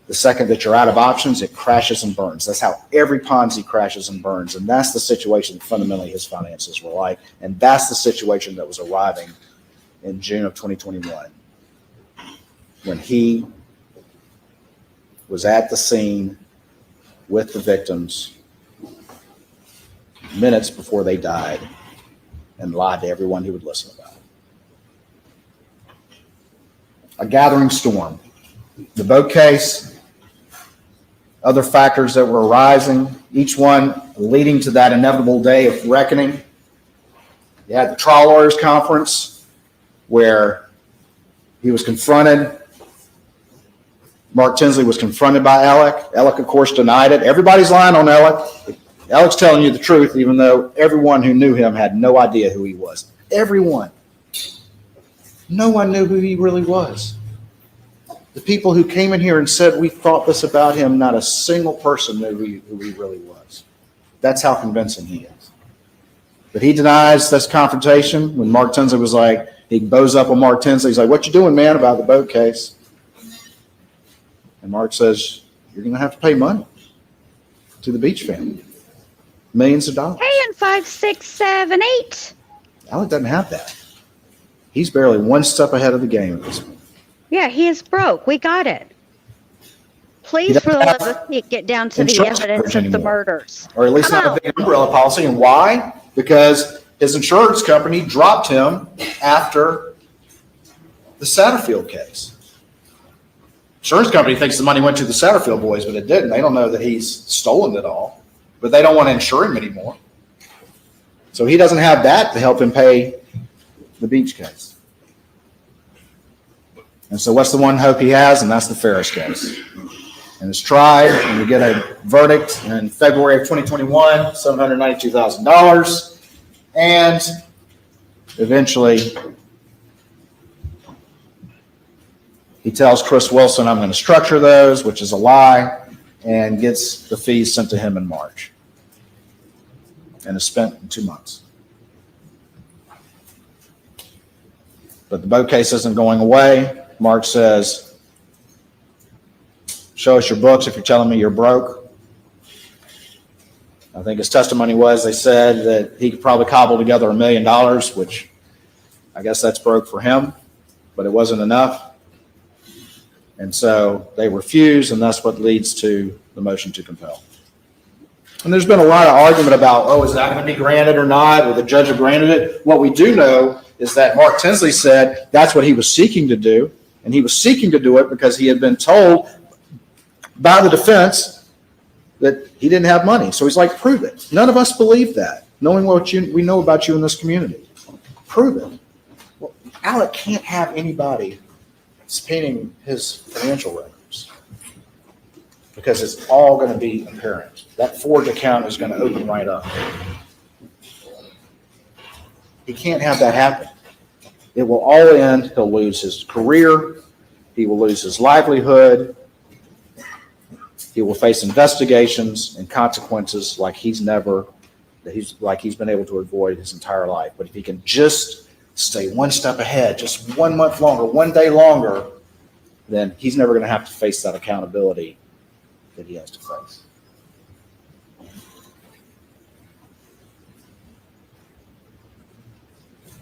Speaker 6: the second that you're out of options, it crashes and burns. That's how every Ponzi crashes and burns. And that's the situation fundamentally his finances were like. And that's the situation that was arriving in June of 2021 when he was at the scene with the victims minutes before they died and lied to everyone who would listen about it. A gathering storm. The boat case, other factors that were arising, each one leading to that inevitable day of reckoning. You had the trial lawyers conference where he was confronted. Mark Tinsley was confronted by Alec. Alec, of course, denied it. Everybody's lying on Alec. Alec's telling you the truth, even though everyone who knew him had no idea who he was. Everyone. No one knew who he really was. The people who came in here and said, we thought this about him, not a single person knew who he really was. That's how convincing he is. But he denies this confrontation. When Mark Tinsley was like, he bows up on Mark Tinsley. He's like, what you doing, man, about the boat case? And Mark says, you're going to have to pay money to the Beach family. Millions of dollars.
Speaker 7: Paying 5, 6, 7, 8.
Speaker 6: Alec doesn't have that. He's barely one step ahead of the game at this point.
Speaker 7: Yeah, he is broke. We got it. Please, for the love of Pete, get down to the
Speaker 6: Insurance
Speaker 7: evidence
Speaker 6: coverage
Speaker 7: of the
Speaker 6: anymore.
Speaker 7: murders.
Speaker 6: Or at least
Speaker 7: Come
Speaker 6: not
Speaker 7: on.
Speaker 6: a big umbrella policy. And why? Because his insurance company dropped him after the Satterfield case. Insurance company thinks the money went to the Satterfield boys, but it didn't. They don't know that he's stolen it all, but they don't want to insure him anymore. So he doesn't have that to help him pay the Beach case. And so what's the one hope he has? And that's the Ferris case. And it's tried, and we get a verdict in February of 2021, $792,000. And eventually, he tells Chris Wilson, I'm going to structure those, which is a lie, and gets the fees sent to him in March. And is spent in 2 months. But the boat case isn't going away. Mark says, show us your books if you're telling me you're broke. I think his testimony was, they said that he could probably cobble together $1 million, which I guess that's broke for him, but it wasn't enough. And so they refuse, and that's what leads to the motion to compel. And there's been a lot of argument about, oh, is that going to be granted or not? Or the judge have granted it? What we do know is that Mark Tinsley said that's what he was seeking to do. And he was seeking to do it because he had been told by the defense that he didn't have money. So he's like, prove it. None of us believe that, knowing what we know about you in this community. Prove it. Well, Alec can't have anybody subpoenaing his financial records because it's all going to be apparent. That forged account is going to open right up. He can't have that happen. It will all end. He'll lose his career. He will lose his livelihood. He will face investigations and consequences like he's been able to avoid his entire life. But if he can just stay one step ahead, just 1 month longer, 1 day longer, then he's never going to have to face that accountability that he has to face.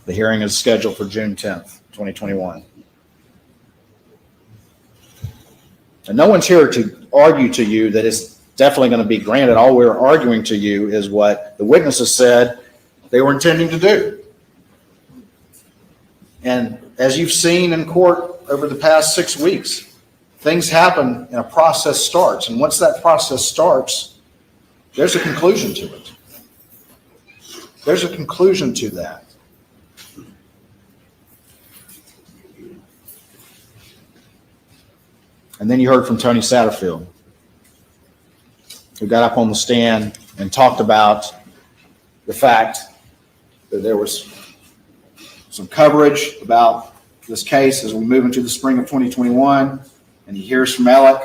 Speaker 6: The hearing is scheduled for June 10th, 2021. And no one's here to argue to you that it's definitely going to be granted. All we're arguing to you is what the witnesses said they were intending to do. And as you've seen in court over the past 6 weeks, things happen and a process starts. And once that process starts, there's a conclusion to it. There's a conclusion to that. And then you heard from Tony Satterfield, who got up on the stand and talked about the fact that there was some coverage about this case as we move into the spring of 2021. And he hears from Alec,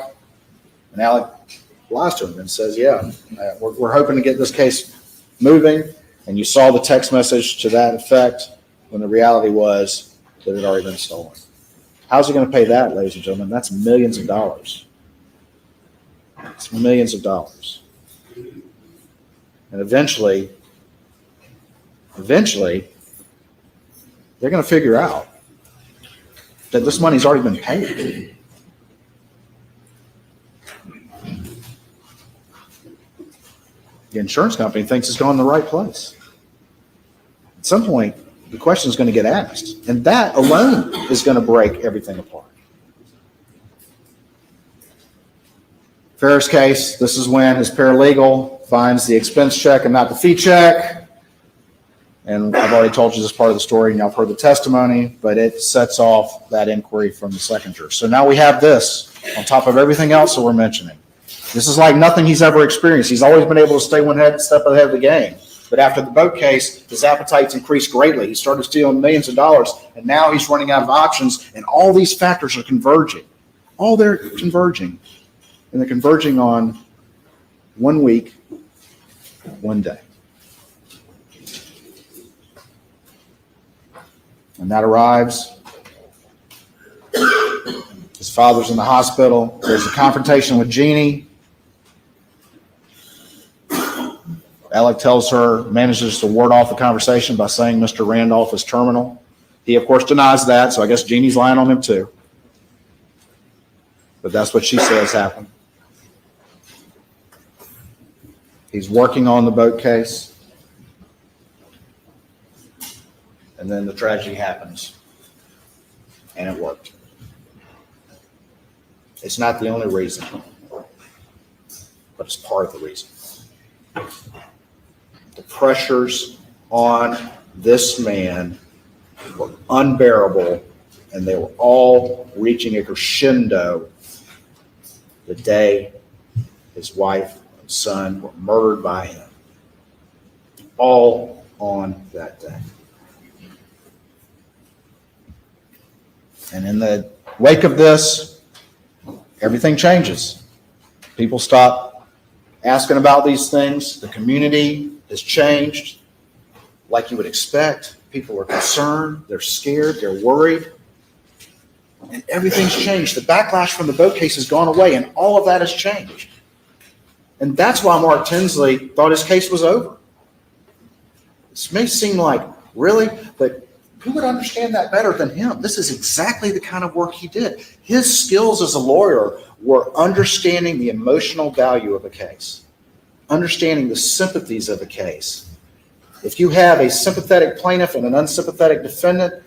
Speaker 6: and Alec lies to him and says, yeah, we're hoping to get this case moving. And you saw the text message to that effect when the reality was that it had already been stolen. How's he going to pay that, ladies and gentlemen? That's millions of dollars. It's millions of dollars. And eventually, they're going to figure out that this money's already been paid. The insurance company thinks it's going the right place. At some point, the question is going to get asked, and that alone is going to break everything apart. Ferris case, this is when his paralegal finds the expense check and not the fee check. And I've already told you this part of the story, and y'all have heard the testimony, but it sets off that inquiry from the second juror. So now we have this on top of everything else that we're mentioning. This is like nothing he's ever experienced. He's always been able to stay one step ahead of the game. But after the boat case, his appetite's increased greatly. He started stealing millions of dollars, and now he's running out of options, and all these factors are converging. All they're converging. And they're converging on 1 week, 1 day. And that arrives. His father's in the hospital. There's a confrontation with Jeannie. Alec tells her, manages to ward off the conversation by saying Mr. Randolph is terminal. He, of course, denies that, so I guess Jeannie's lying on him too. But that's what she says happened. He's working on the boat case. And then the tragedy happens. And it worked. It's not the only reason, but it's part of the reason. The pressures on this man were unbearable, and they were all reaching a crescendo the day his wife and son were murdered by him. All on that day. And in the wake of this, everything changes. People stop asking about these things. The community has changed like you would expect. People are concerned, they're scared, they're worried. And everything's changed. The backlash from the boat case has gone away, and all of that has changed. And that's why Mark Tinsley thought his case was over. This may seem like, really? But who would understand that better than him? This is exactly the kind of work he did. His skills as a lawyer were understanding the emotional value of a case, understanding the sympathies of a case. If you have a sympathetic plaintiff and an unsympathetic defendant,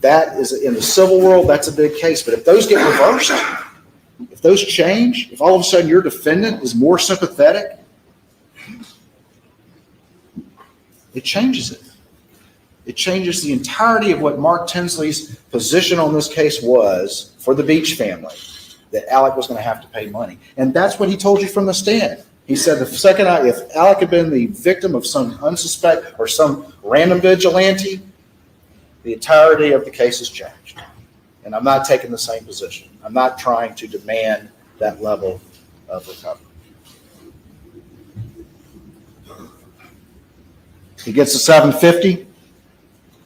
Speaker 6: that is, in the civil world, that's a big case. But if those get reversed, if those change, if all of a sudden your defendant is more sympathetic, it changes it. It changes the entirety of what Mark Tinsley's position on this case was for the Beach family, that Alec was going to have to pay money. And that's what he told you from the stand. He said if Alec had been the victim of some unsuspect or some random vigilante, the entirety of the case has changed. And I'm not taking the same position. I'm not trying to demand that level of recovery. He gets a $750.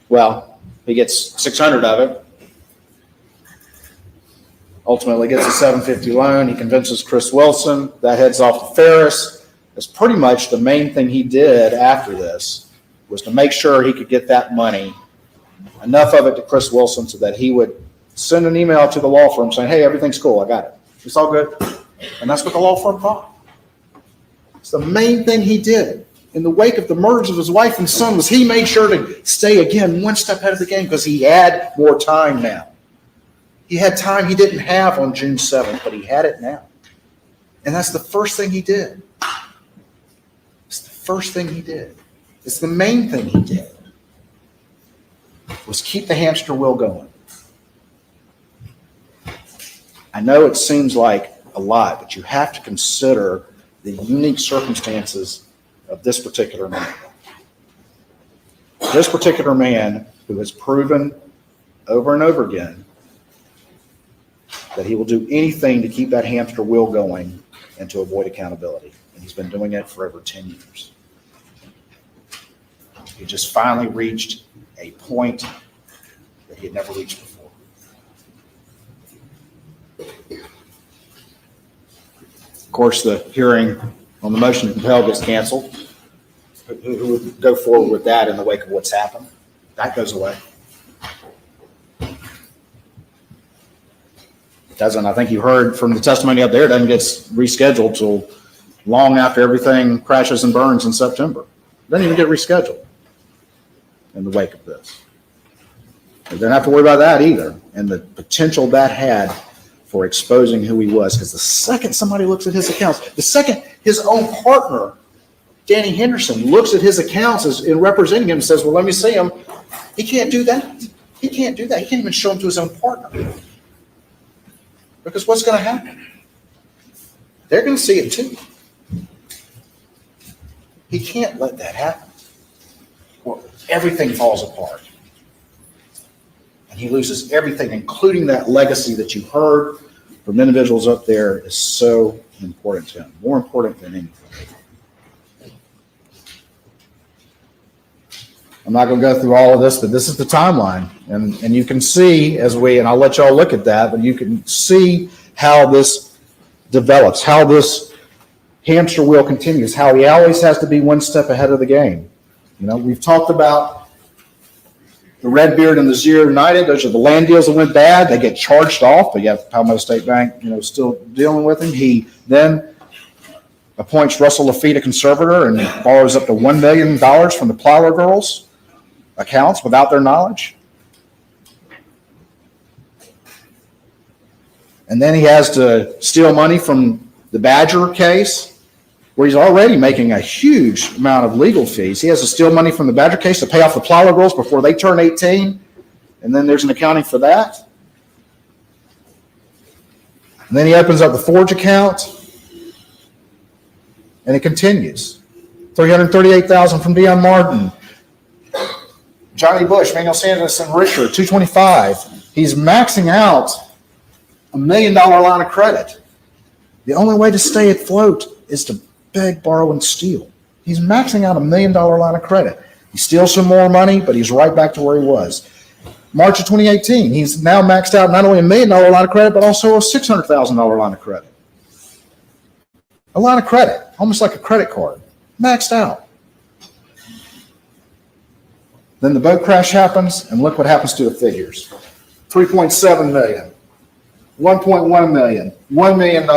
Speaker 6: Well, he gets 600 of it. Ultimately gets a $750 loan. He convinces Chris Wilson. That heads off to Ferris. That's pretty much the main thing he did after this, was to make sure he could get that money, enough of it to Chris Wilson, so that he would send an email to the law firm saying, hey, everything's cool, I got it. It's all good. And that's what the law firm thought. It's the main thing he did in the wake of the murders of his wife and son, was he made sure to stay, again, one step ahead of the game, because he had more time now. He had time he didn't have on June 7th, but he had it now. And that's the first thing he did. It's the first thing he did. It's the main thing he did, was keep the hamster wheel going. I know it seems like a lot, but you have to consider the unique circumstances of this particular man. This particular man who has proven over and over again that he will do anything to keep that hamster wheel going and to avoid accountability. And he's been doing it for over 10 years. He just finally reached a point that he had never reached before. Of course, the hearing on the motion to compel gets canceled. Who would go forward with that in the wake of what's happened? That goes away. It doesn't. I think you heard from the testimony up there, it doesn't get rescheduled till long after everything crashes and burns in September. It doesn't even get rescheduled in the wake of this. You don't have to worry about that either, and the potential that had for exposing who he was. Because the second somebody looks at his accounts, the second his own partner, Danny Henderson, looks at his accounts as in representing him and says, well, let me see him. He can't do that. He can't do that. He can't even show them to his own partner. Because what's going to happen? They're going to see it too. He can't let that happen, or everything falls apart. And he loses everything, including that legacy that you heard from individuals up there is so important to him, more important than anything. I'm not going to go through all of this, but this is the timeline. And you can see and I'll let y'all look at that, but you can see how this develops, how this hamster wheel continues, how he always has to be one step ahead of the game. You know, we've talked about the Redbeard and the Zero United. Those are the land deals that went bad. They get charged off, but yet Palmetto State Bank, still dealing with him. He then appoints Russell Lafitte conservator and borrows up to $1 million from the Plyler girls' accounts without their knowledge. And then he has to steal money from the Badger case, where he's already making a huge amount of legal fees. He has to steal money from the Badger case to pay off the Plyler girls before they turn 18. And then there's an accounting for that. And then he opens up the Forge account. And it continues. $338,000 from Deion Martin. Johnny Bush, Manuel Sanders, and Richard, $225,000. He's maxing out $1 million line of credit. The only way to stay afloat is to beg, borrow, and steal. He's maxing out $1 million line of credit. He steals some more money, but he's right back to where he was. March of 2018, he's now maxed out not only $1 million line of credit, but also a $600,000 line of credit. A line of credit, almost like a credit card, maxed out. Then the boat crash happens, and look what happens to the figures. 3.7 million, 1.1 million, $1 million.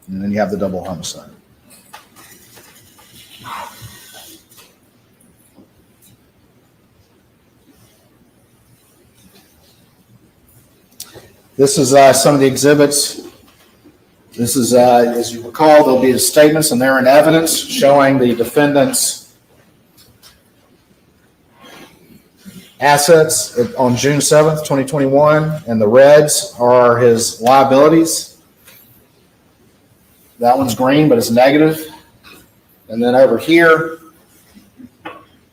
Speaker 6: And then you have the double homicide. This is some of the exhibits. This is, as you recall, there'll be the statements and they're in evidence showing the defendant's assets on June 7th, 2021, and the reds are his liabilities. That one's green, but it's negative. And then over here,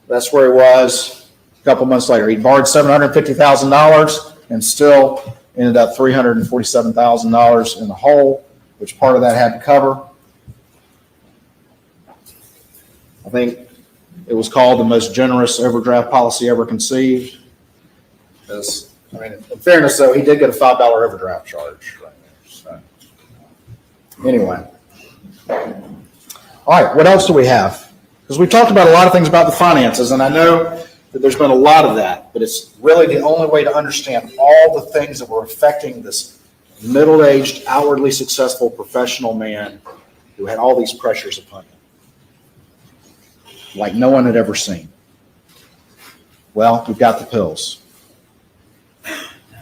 Speaker 6: that's where he was a couple months later. He borrowed $750,000 and still ended up $347,000 in the hole, which part of that had to cover. I think it was called the most generous overdraft policy ever conceived. Because, I mean, in fairness, though, he did get a $5 overdraft charge right there. So, anyway. All right, what else do we have? Because we talked about a lot of things about the finances, and I know that there's been a lot of that, but it's really the only way to understand all the things that were affecting this middle-aged, outwardly successful professional man who had all these pressures upon him, like no one had ever seen. Well, we've got the pills.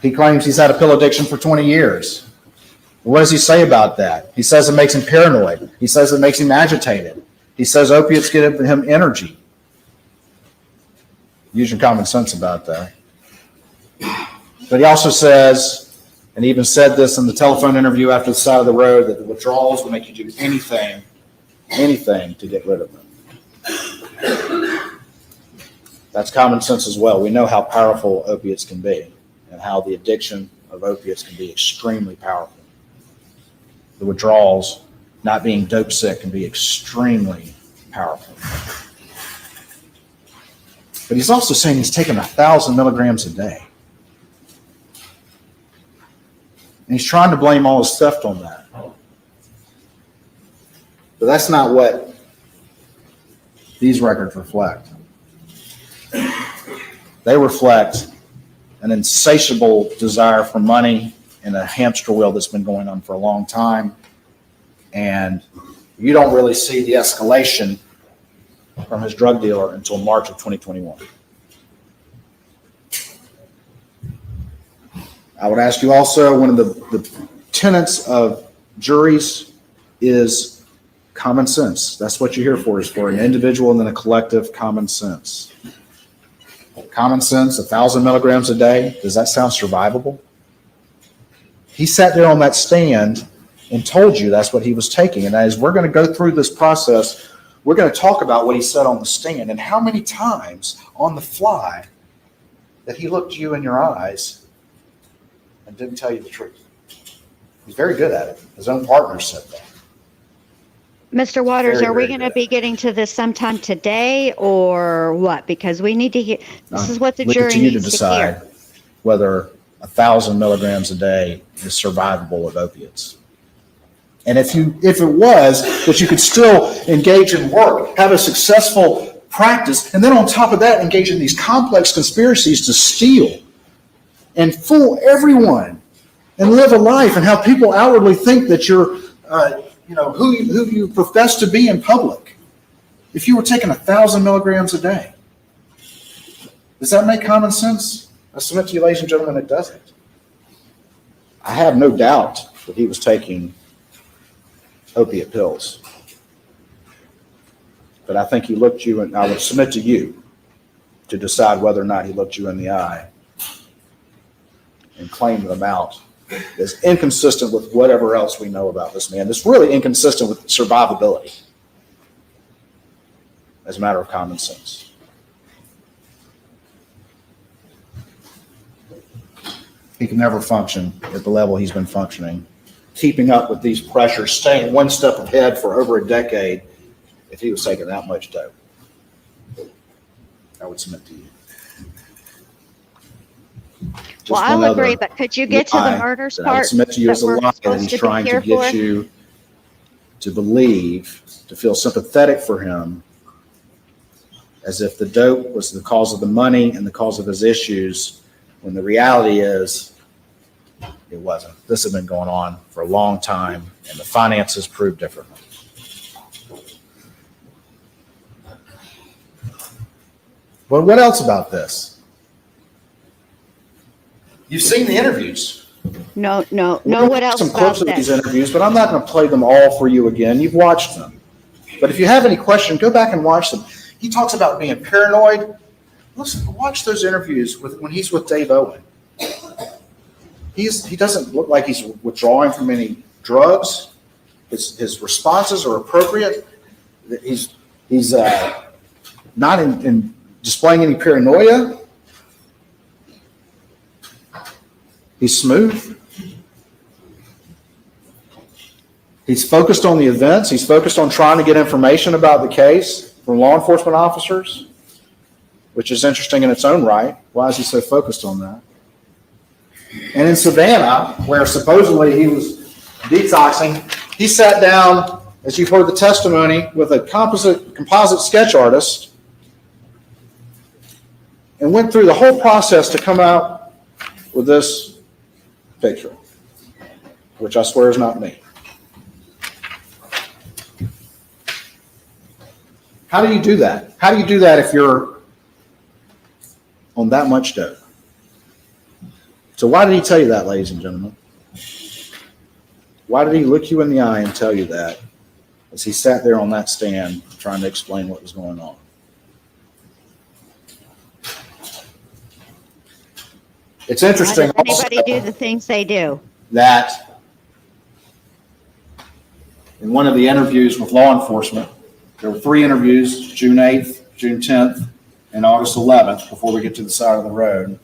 Speaker 6: He claims he's had a pill addiction for 20 years. What does he say about that? He says it makes him paranoid. He says it makes him agitated. He says opiates give him energy. Use your common sense about that. But he also says, and he even said this in the telephone interview after the side of the road, that the withdrawals will make you do anything to get rid of them. That's common sense as well. We know how powerful opiates can be and how the addiction of opiates can be extremely powerful. The withdrawals, not being dope sick, can be extremely powerful. But he's also saying he's taking 1,000 milligrams a day. And he's trying to blame all his theft on that. But that's not what these records reflect. They reflect an insatiable desire for money and a hamster wheel that's been going on for a long time. And you don't really see the escalation from his drug dealer until March of 2021. I would ask you also, one of the tenets of juries is common sense. That's what you're here for, is for an individual and then a collective common sense. Common sense, 1,000 milligrams a day, does that sound survivable? He sat there on that stand and told you that's what he was taking. And as we're going to go through this process, we're going to talk about what he said on the stand and how many times on the fly that he looked you in your eyes and didn't tell you the truth. He's very good at it. His own partner said that.
Speaker 7: Mr. Waters,
Speaker 6: Very,
Speaker 7: are we
Speaker 6: very
Speaker 7: going to
Speaker 6: good.
Speaker 7: be getting to this sometime today or what? Because we need to hear, this is what the
Speaker 6: Leave it
Speaker 7: jury
Speaker 6: to you to
Speaker 7: needs to
Speaker 6: decide
Speaker 7: hear.
Speaker 6: whether 1,000 milligrams a day is survivable with opiates. And if it was, that you could still engage in work, have a successful practice, and then on top of that, engage in these complex conspiracies to steal and fool everyone and live a life and have people outwardly think that you're, who you profess to be in public. If you were taking 1,000 milligrams a day, does that make common sense? I submit to you, ladies and gentlemen, it doesn't. I have no doubt that he was taking opiate pills. But I think he looked you, and I would submit to you to decide whether or not he looked you in the eye and claimed them out as inconsistent with whatever else we know about this man. It's really inconsistent with survivability as a matter of common sense. he can never function at the level he's been functioning, keeping up with these pressures, staying one step ahead for over a decade if he was taking that much dope. I would submit to you. Just
Speaker 7: Well, I'll
Speaker 6: one other
Speaker 7: agree, but could you get to the
Speaker 6: lie
Speaker 7: murders
Speaker 6: that I would
Speaker 7: part?
Speaker 6: submit to you
Speaker 7: that
Speaker 6: as a
Speaker 7: we're
Speaker 6: lie that
Speaker 7: supposed
Speaker 6: he's
Speaker 7: to be
Speaker 6: trying to
Speaker 7: here
Speaker 6: get
Speaker 7: for?
Speaker 6: you to believe, to feel sympathetic for him, as if the dope was the cause of the money and the cause of his issues, when the reality is it wasn't. This had been going on for a long time, and the finances proved differently. But what else about this? You've seen the interviews.
Speaker 7: No,
Speaker 6: We're
Speaker 7: what
Speaker 6: gonna
Speaker 7: else
Speaker 6: some
Speaker 7: about
Speaker 6: clips of these
Speaker 7: this?
Speaker 6: interviews, but I'm not going to play them all for you again. You've watched them. But if you have any questions, go back and watch them. He talks about being paranoid. Listen, watch those interviews when he's with Dave Owen. He doesn't look like he's withdrawing from any drugs. His responses are appropriate. He's not in displaying any paranoia. He's smooth. He's focused on the events. He's focused on trying to get information about the case from law enforcement officers, which is interesting in its own right. Why is he so focused on that? And in Savannah, where supposedly he was detoxing, he sat down, as you've heard the testimony, with a composite sketch artist and went through the whole process to come out with this picture, which I swear is not me. How do you do that? How do you do that if you're on that much dope? So why did he tell you that, ladies and gentlemen? Why did he look you in the eye and tell you that as he sat there on that stand trying to explain what was going on? It's interesting
Speaker 7: Why does anybody do the things they do?
Speaker 6: that in one of the interviews with law enforcement, there were 3 interviews, June 8th, June 10th, and August 11th, before we get to the side of the road,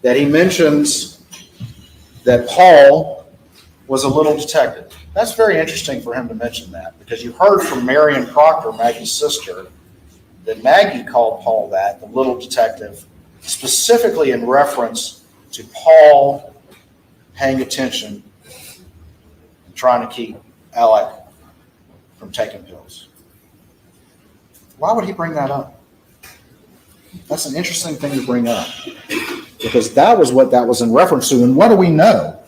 Speaker 6: that he mentions that Paul was a little detective. That's very interesting for him to mention that, because you heard from Marion Proctor, Maggie's sister, that Maggie called Paul that, the little detective, specifically in reference to Paul paying attention and trying to keep Alec from taking pills. Why would he bring that up? That's an interesting thing to bring up, because that was what that was in reference to. And what do we know?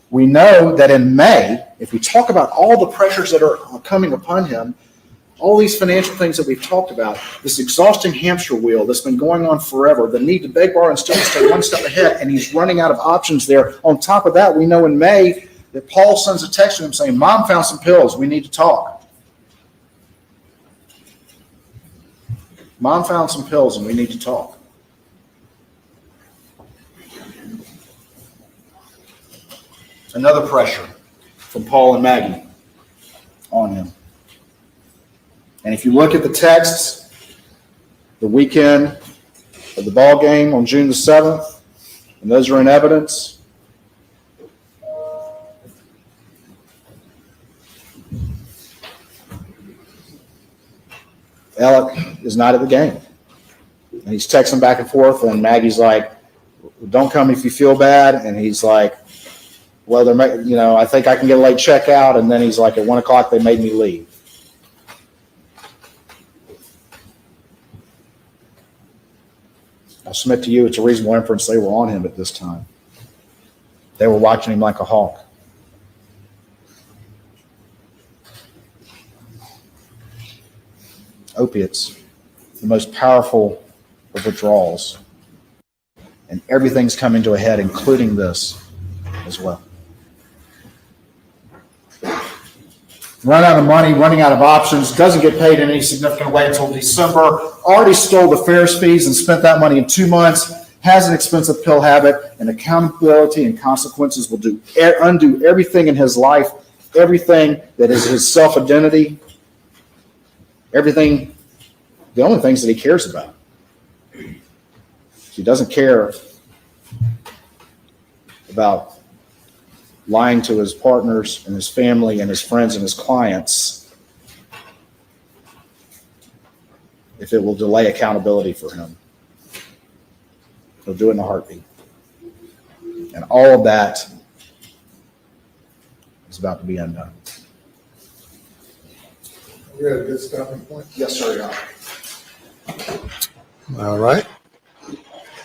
Speaker 6: We know that in May, if we talk about all the pressures that are coming upon him, all these financial things that we've talked about, this exhausting hamster wheel that's been going on forever, the need to beg, borrow, and steal, stay one step ahead, and he's running out of options there. On top of that, we know in May that Paul sends a text to him saying, "Mom found some pills. We need to talk. Mom found some pills and we need to talk." Another pressure from Paul and Maggie on him. And if you look at the texts, the weekend of the ball game on June the 7th, and those are in evidence, Alec is not at the game. And he's texting back and forth, and Maggie's like, "Don't come if you feel bad." And he's like, "Well, I think I can get a late checkout." And then he's like, "At 1 o'clock, they made me leave." I submit to you, it's a reasonable inference they were on him at this time. They were watching him like a hawk. Opiates, the most powerful of withdrawals. And everything's coming to a head, including this as well. Run out of money, running out of options, doesn't get paid in any significant way until December, already stole the Ferris fees and spent that money in 2 months, has an expensive pill habit, and accountability and consequences will undo everything in his life, everything that is his self-identity, everything, the only things that he cares about. He doesn't care about lying to his partners and his family and his friends and his clients if it will delay accountability for him. He'll do it in a heartbeat. And all of that is about to be undone.
Speaker 9: We had a good stopping point.
Speaker 6: Yes, sir, Your Honor.
Speaker 9: All right.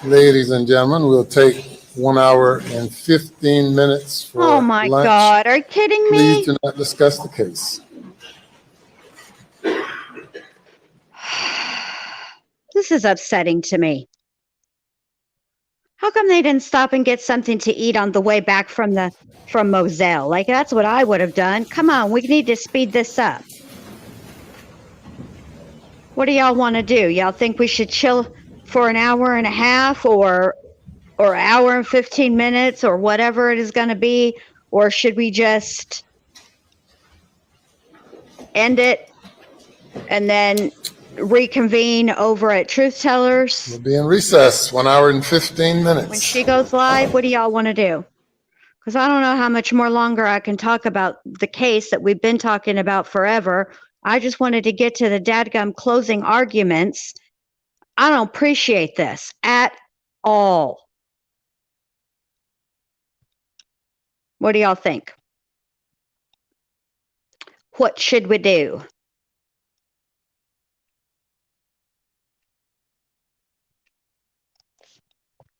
Speaker 9: Ladies and gentlemen, we'll take 1 hour and 15 minutes for
Speaker 7: Oh my
Speaker 9: lunch.
Speaker 7: God, are you kidding
Speaker 9: Please
Speaker 7: me?
Speaker 9: do not discuss the case.
Speaker 7: This is upsetting to me. How come they didn't stop and get something to eat on the way back from Moselle? Like, that's what I would have done. Come on, we need to speed this up. What do y'all want to do? Y'all think we should chill for an hour and a half or hour and 15 minutes or whatever it is going to be? Or should we just end it and then reconvene over at Truth Tellers?
Speaker 9: We'll be in recess, 1 hour and 15 minutes.
Speaker 7: When she goes live, what do y'all want to do? Because I don't know how much more longer I can talk about the case that we've been talking about forever. I just wanted to get to the dadgum closing arguments. I don't appreciate this at all. What do y'all think? What should we do?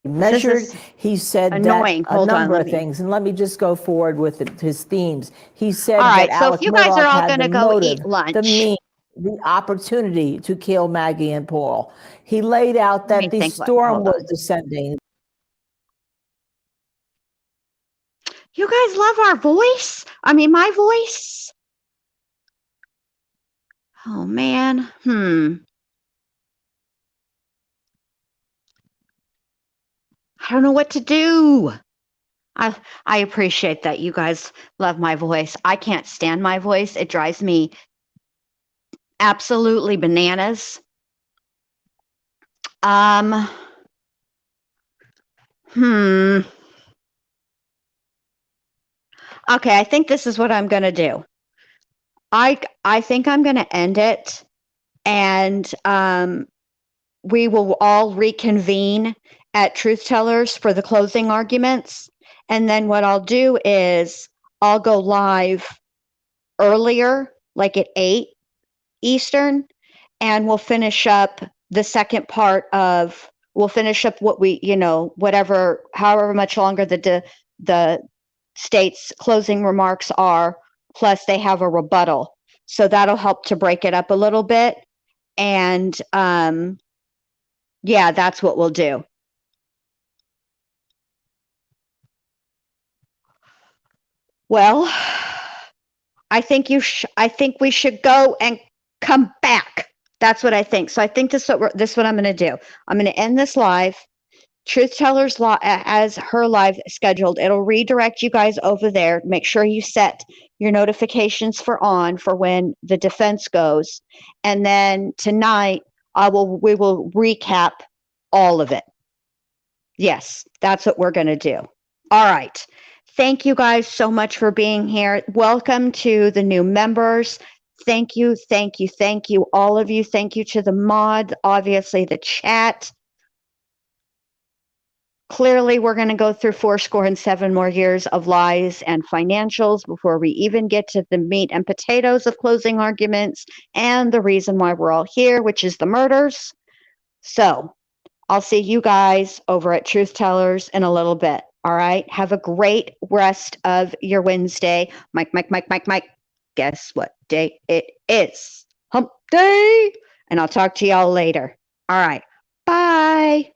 Speaker 10: Measured, he said
Speaker 7: annoying.
Speaker 10: that a
Speaker 7: Hold on,
Speaker 10: number
Speaker 7: let
Speaker 10: of
Speaker 7: me-
Speaker 10: things, and let me just go forward with his themes. He said
Speaker 7: All right,
Speaker 10: that
Speaker 7: so if
Speaker 10: Alec
Speaker 7: you guys are
Speaker 10: Murdaugh
Speaker 7: all
Speaker 10: had
Speaker 7: gonna
Speaker 10: the
Speaker 7: go
Speaker 10: motive,
Speaker 7: eat lunch.
Speaker 10: the means, the opportunity to kill Maggie and Paul. He laid out
Speaker 7: Let me
Speaker 10: that the
Speaker 7: think what-
Speaker 10: storm
Speaker 7: hold
Speaker 10: was
Speaker 7: on.
Speaker 10: descending.
Speaker 7: You guys love our voice? I mean, my voice? Oh, man. I don't know what to do. I appreciate that you guys love my voice. I can't stand my voice. It drives me absolutely bananas. Okay, I think this is what I'm going to do. I think I'm going to end it, and we will all reconvene at Truth Tellers for the closing arguments. And then what I'll do is I'll go live earlier, like at 8 Eastern, and we'll finish up the second part of, we'll finish up what we, whatever, however much longer the state's closing remarks are, plus they have a rebuttal. So that'll help to break it up a little bit. And yeah, that's what we'll do. Well, I think we should go and come back. That's what I think. So I think this is what I'm going to do. I'm going to end this live. Truth Tellers as her live scheduled. It'll redirect you guys over there. Make sure you set your notifications for on for when the defense goes. And then tonight we will recap all of it. Yes, that's what we're going to do. All right. Thank you guys so much for being here. Welcome to the new members. Thank you, all of you. Thank you to the mod, obviously the chat. Clearly, we're going to go through 77 more years of lies and financials before we even get to the meat and potatoes of closing arguments and the reason why we're all here, which is the murders. So I'll see you guys over at Truth Tellers in a little bit. All right. Have a great rest of your Wednesday. Mike. Guess what day it is? Hump day. And I'll talk to y'all later. All right. Bye.